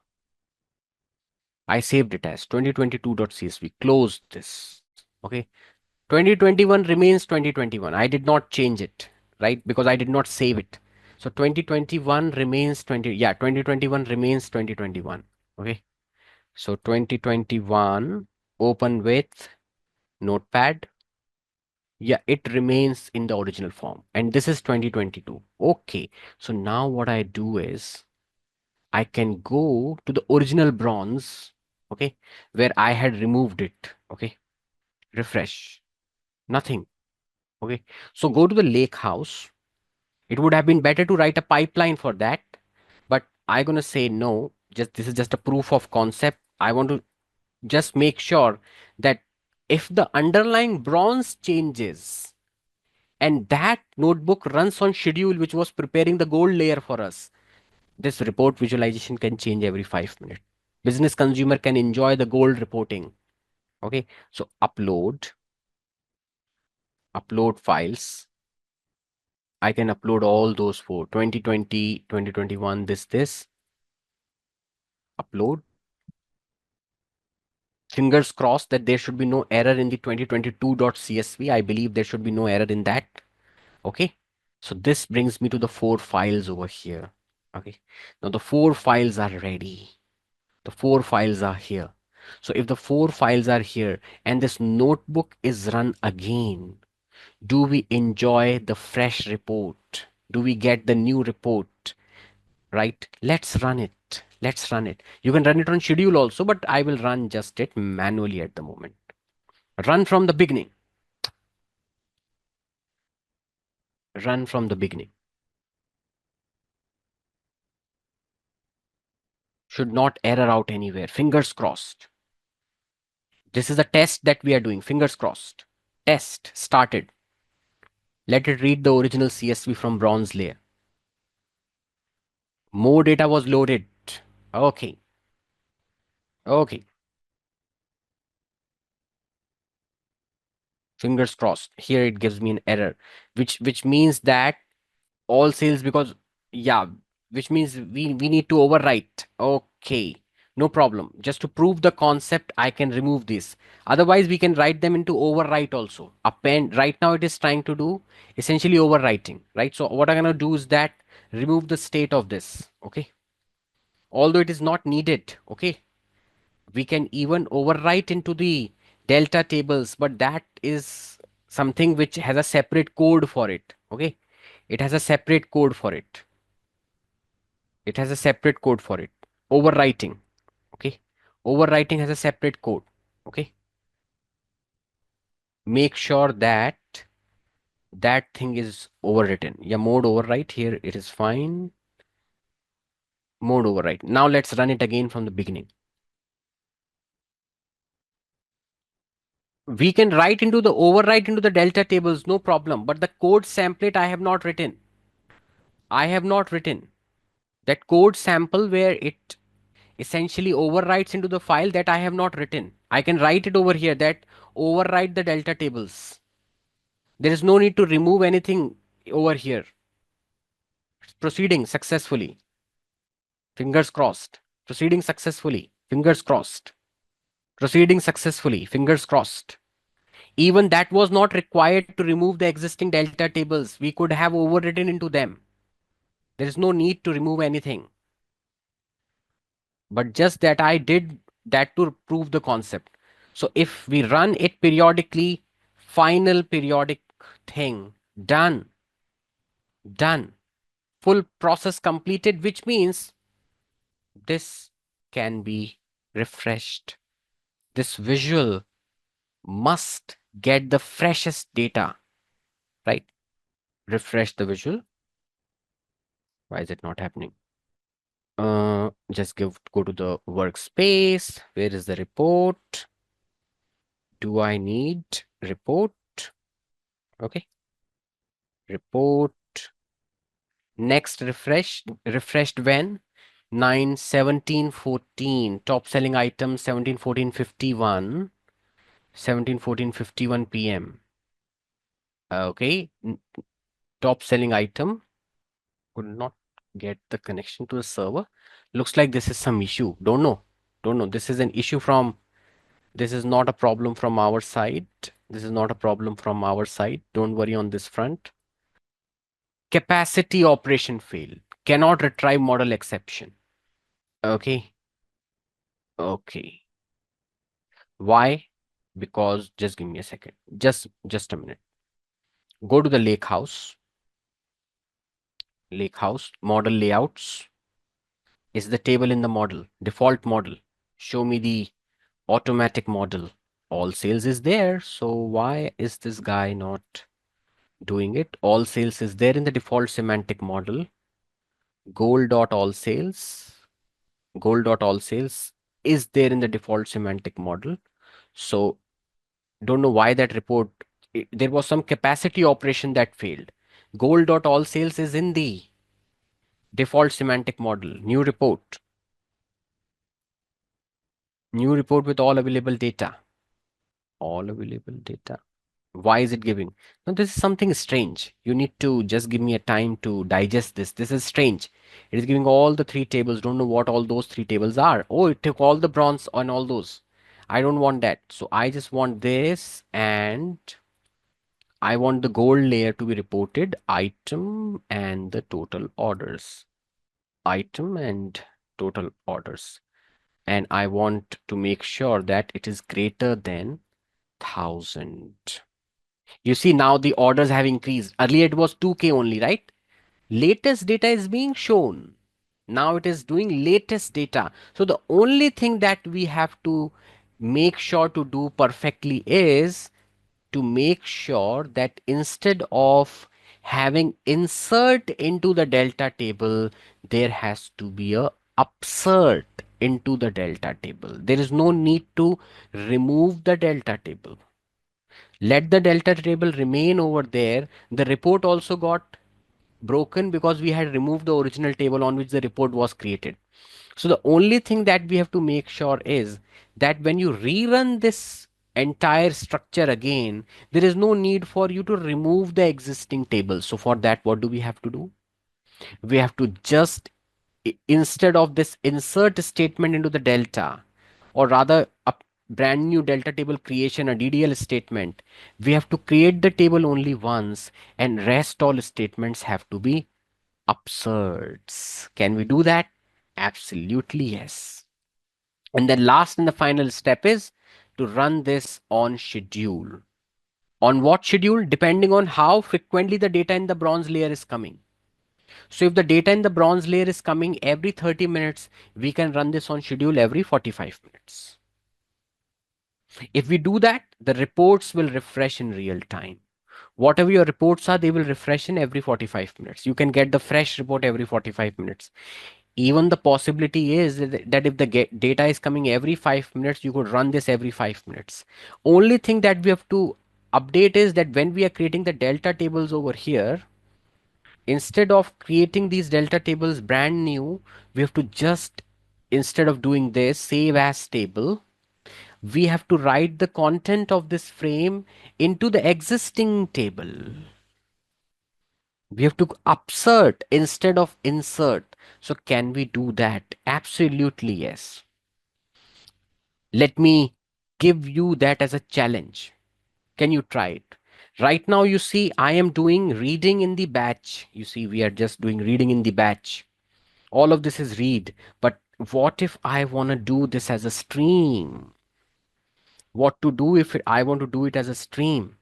[SPEAKER 2] I saved it as 2022.csv. Close this. Okay. 2021 remains 2021. I did not change it, right? Because I did not save it. So 2021 remains 2021 remains 2021. Okay. So 2021, open with Notepad. Yeah, it remains in the original form. And this is 2022. Okay. So now what I do is I can go to the original bronze, okay, where I had removed it. Okay. Refresh. Nothing. Okay. So go to the lake house. It would have been better to write a pipeline for that, but I'm going to say no. Just this is just a proof of concept. I want to just make sure that if the underlying bronze changes, and that notebook runs on schedule which was preparing the gold layer for us, this report visualization can change every 5 minutes. Business consumer can enjoy the gold reporting. Okay, so upload files. I can upload all those for 2020, 2021, this upload. Fingers crossed that there should be no error in the 2022.csv. I believe there should be no error in that. Okay, so this brings me to the 4 files over here. Okay, now the 4 files are ready. The 4 files are here. So if the 4 files are here and this notebook is run again, do we enjoy the fresh report? Do we get the new report? Right? Let's run it. Let's run it. You can run it on schedule also, but I will run just it manually at the moment. Run from the beginning. Run from the beginning. Should not error out anywhere. Fingers crossed. This is a test that we are doing. Fingers crossed. Test started. Let it read the original CSV from bronze layer. More data was loaded. Okay. Okay. Fingers crossed. Here it gives me an error, which means that all sales, because yeah, which means we need to overwrite. Okay. No problem. Just to prove the concept, I can remove this. Otherwise, we can write them into overwrite also. Append. Right now, it is trying to do essentially overwriting. Right. So what I'm gonna do is that remove the state of this. Okay. Although it is not needed. Okay. We can even overwrite into the delta tables, but that is something which has a separate code for it. Okay, it has a separate code for it. It has a separate code for it. Overwriting. Okay, overwriting has a separate code. Okay, make sure that that thing is overwritten. Yeah, mode overwrite here, it is fine. Mode overwrite. Now let's run it again from the beginning. We can write into the overwrite into the delta tables, no problem. But the code samplet I have not written. I have not written that code sample where it essentially overwrites into the file, that I have not written. I can write it over here that overwrite the delta tables. There is no need to remove anything over here. It's proceeding successfully. Fingers crossed. Proceeding successfully. Fingers crossed. Proceeding successfully. Fingers crossed. Even that was not required to remove the existing delta tables. We could have overwritten into them. There is no need to remove anything. But just that I did that to prove the concept. So if we run it periodically, final periodic thing, done, done, full process completed, which means this can be refreshed. This visual must get the freshest data, right? Refresh the visual. Why is it not happening? Just go to the workspace. Where is the report? Do I need report? Okay. Report. Next refreshed when? 9/17/14. Top selling item 17/14/51. 17/14/51 PM. Okay. Top selling item. Could not get the connection to the server. Looks like this is some issue. Don't know. Don't know. This is an issue from, this is not a problem from our side. This is not a problem from our side. Don't worry on this front. Capacity operation failed. Cannot retrieve model exception. Okay. Okay. Why? Because, just give me a second. Just a minute. Go to the lake house. Lake house. Model layouts. Is the table in the model? Default model. Show me the automatic model. All sales is there. So why is this guy not doing it? All sales is there in the default semantic model. Goal.all sales. Goal.all sales is there in the default semantic model. So don't know why that report, there was some capacity operation that failed. Goal.all sales is in the default semantic model. New report. New report with all available data. All available data. Why is it giving? Now, this is something strange. You need to just give me a time to digest this. This is strange. It is giving all the three tables. Don't know what all those three tables are. Oh, it took all the bronze on all those. I don't want that. So I just want this, and I want the gold layer to be reported, item and the total orders. Item and total orders. And I want to make sure that it is greater than 1000. You see, now the orders have increased. Earlier it was 2K only, right? Latest data is being shown. Now it is doing latest data. So the only thing that we have to make sure to do perfectly is to make sure that instead of having insert into the delta table, there has to be a upsert into the delta table. There is no need to remove the delta table. Let the delta table remain over there. The report also got broken because we had removed the original table on which the report was created. So the only thing that we have to make sure is that when you rerun this entire structure again, there is no need for you to remove the existing table. So for that, what do we have to do? We have to just, instead of this insert statement into the delta, or rather a brand new delta table creation, a DDL statement, we have to create the table only once, and rest all statements have to be upserts. Can we do that? Absolutely yes. And then last and the final step is to run this on schedule. On what schedule? Depending on how frequently the data in the bronze layer is coming. So if the data in the bronze layer is coming every 30 minutes, we can run this on schedule every 45 minutes. If we do that, the reports will refresh in real time. Whatever your reports are, they will refresh in every 45 minutes. You can get the fresh report every 45 minutes. Even the possibility is that if the data is coming every 5 minutes, you could run this every 5 minutes. Only thing that we have to update is that when we are creating the delta tables over here, instead of creating these delta tables brand new, we have to just, instead of doing this save as table, we have to write the content of this frame into the existing table. We have to upsert instead of insert. So can we do that? Absolutely yes. Let me give you that as a challenge. Can you try it? Right now, you see, I am doing reading in the batch. You see, we are just doing reading in the batch. All of this is read. But what if I want to do this as a stream? What to do if I want to do it as a stream?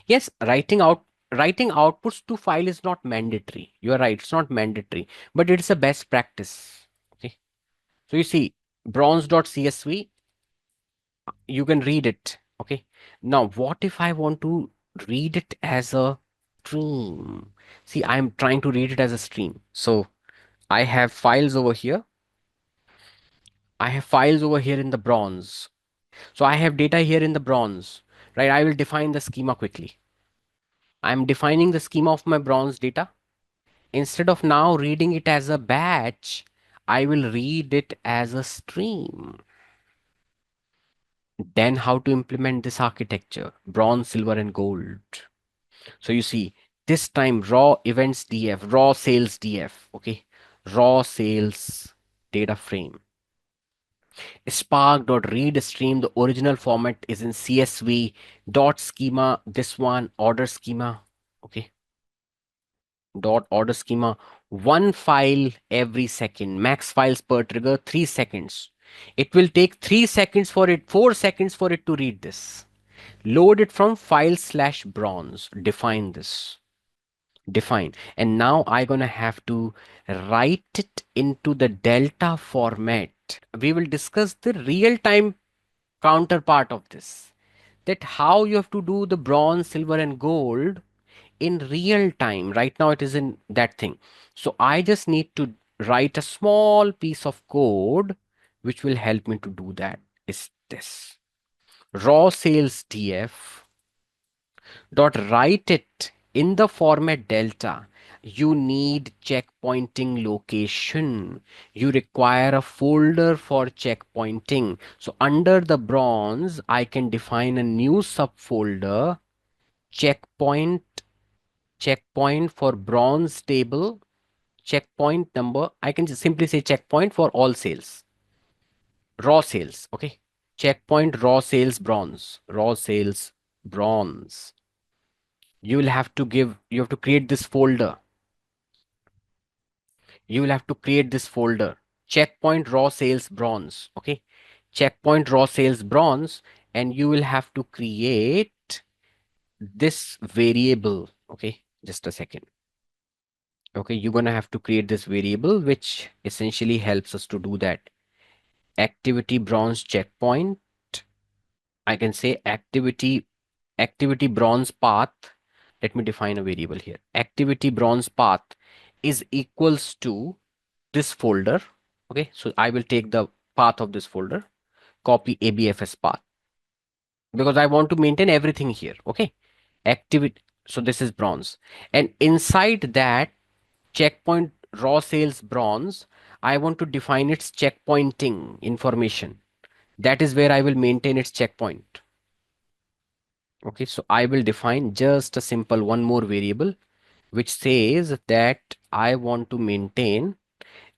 [SPEAKER 2] Yes, writing outputs to file is not mandatory. You are right, it's not mandatory, but it's a best practice. Okay. So you see, bronze.csv, you can read it. Okay. Now, what if I want to read it as a stream? See, I'm trying to read it as a stream. So I have files over here. I have files over here in the bronze. So I have data here in the bronze, right? I will define the schema quickly. I'm defining the schema of my bronze data. Instead of now reading it as a batch, I will read it as a stream. Then how to implement this architecture? Bronze, silver, and gold. So you see, this time raw events df, raw sales df, okay? Raw sales data frame. Spark.read stream, the original format is in CSV dot schema, this one order schema, okay? Dot order schema, one file every second, max files per trigger, 3 seconds. It will take 3 seconds for it, 4 seconds for it to read this. Load it from file slash bronze, define this, define. And now I'm gonna have to write it into the delta format. We will discuss the real time counterpart of this, that how you have to do the bronze, silver, and gold in real time. Right now it is in that thing. So I just need to write a small piece of code which will help me to do that. Is this raw sales df dot write it in the format delta. You need checkpointing location. You require a folder for checkpointing. So under the bronze, I can define a new subfolder, checkpoint, checkpoint for bronze table, checkpoint number. I can just simply say checkpoint for all sales, raw sales. Okay. Checkpoint raw sales bronze, raw sales bronze. You have to create this folder. You will have to create this folder, checkpoint raw sales bronze. Okay. Checkpoint raw sales bronze. And you will have to create this variable. Okay. Just a second. Okay, you're gonna have to create this variable, which essentially helps us to do that. Activity bronze checkpoint. I can say activity bronze path. Let me define a variable here. Activity bronze path is equals to this folder. Okay, so I will take the path of this folder, copy abfs path, because I want to maintain everything here. Okay, activity. So this is bronze, and inside that checkpoint raw sales bronze, I want to define its checkpointing information. That is where I will maintain its checkpoint. Okay, so I will define just a simple one more variable which says that I want to maintain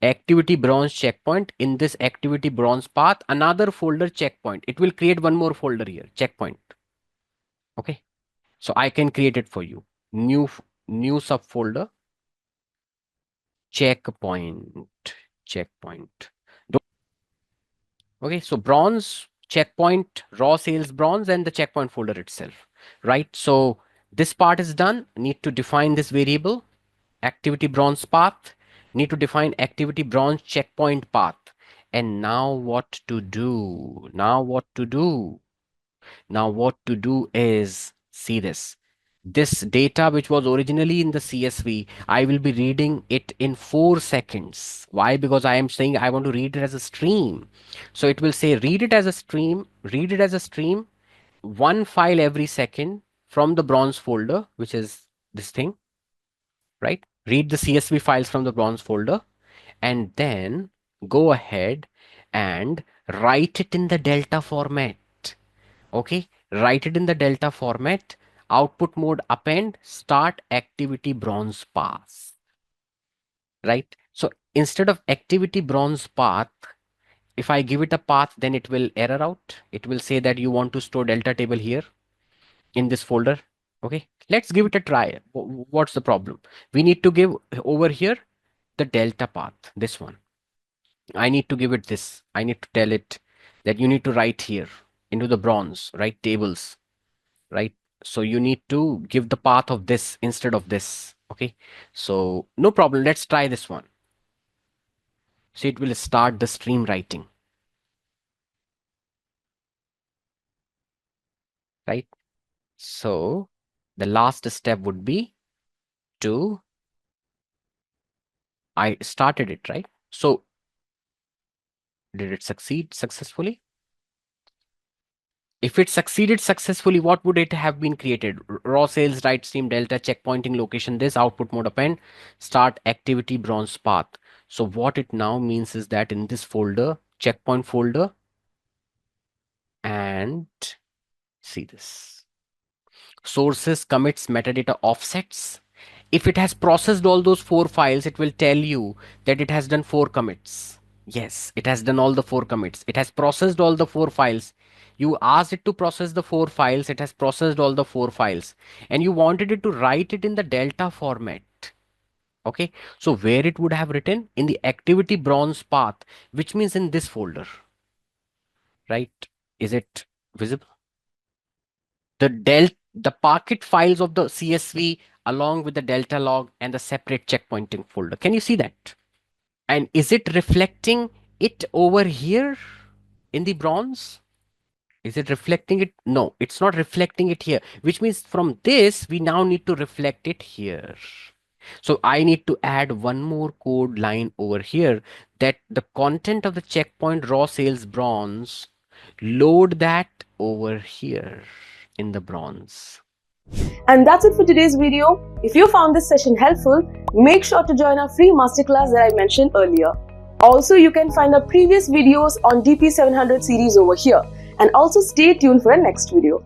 [SPEAKER 2] activity bronze checkpoint in this activity bronze path, another folder checkpoint. It will create one more folder here, checkpoint. Okay, so I can create it for you. New subfolder, checkpoint. Okay, so bronze, checkpoint, raw sales bronze, and the checkpoint folder itself, right? So this part is done. Need to define this variable, activity bronze path, need to define activity bronze checkpoint path. And now what to do? Now what to do? Now what to do is See this. This data which was originally in the CSV, I will be reading it in 4 seconds. Why? Because I am saying I want to read it as a stream. So it will say read it as a stream, read it as a stream, one file every second from the bronze folder, which is this thing, right? Read the CSV files from the bronze folder and then go ahead and write it in the delta format. Okay, write it in the delta format, output mode append, start activity bronze path, right? So instead of activity bronze path, if I give it a path, then it will error out. It will say that you want to store delta table here in this folder. Okay, let's give it a try. What's the problem? We need to give over here the delta path, this one. I need to give it this. I need to tell it that you need to write here into the bronze, write tables, right? So you need to give the path of this instead of this. Okay, so no problem. Let's try this one. So it will start the stream writing, right? So the last step would be to, I started it, right? So did it succeed successfully? If it succeeded successfully, what would it have been created? Raw sales, right stream, delta, checkpointing location, this output mode append, start activity bronze path. So what it now means is that in this folder, checkpoint folder, and see this, sources, commits, metadata, offsets. If it has processed all those 4 files, it will tell you that it has done 4 commits. Yes, it has done all the 4 commits. It has processed all the 4 files. You asked it to process the 4 files. It has processed all the 4 files. And you wanted it to write it in the delta format. Okay. So where it would have written? In the activity bronze path, which means in this folder. Right? Is it visible? The packet files of the CSV along with the delta log and the separate checkpointing folder. Can you see that? And is it reflecting it over here in the bronze? Is it reflecting it? No, it's not reflecting it here, which means from this, we now need to reflect it here. So I need to add one more code line over here that the content of the checkpoint raw sales bronze, load that over here in the bronze.
[SPEAKER 1] And that's it for today's video. If you found this session helpful, make sure to join our free masterclass that I mentioned earlier. Also, you can find our previous videos on DP700 series over here. And also stay tuned for our next video.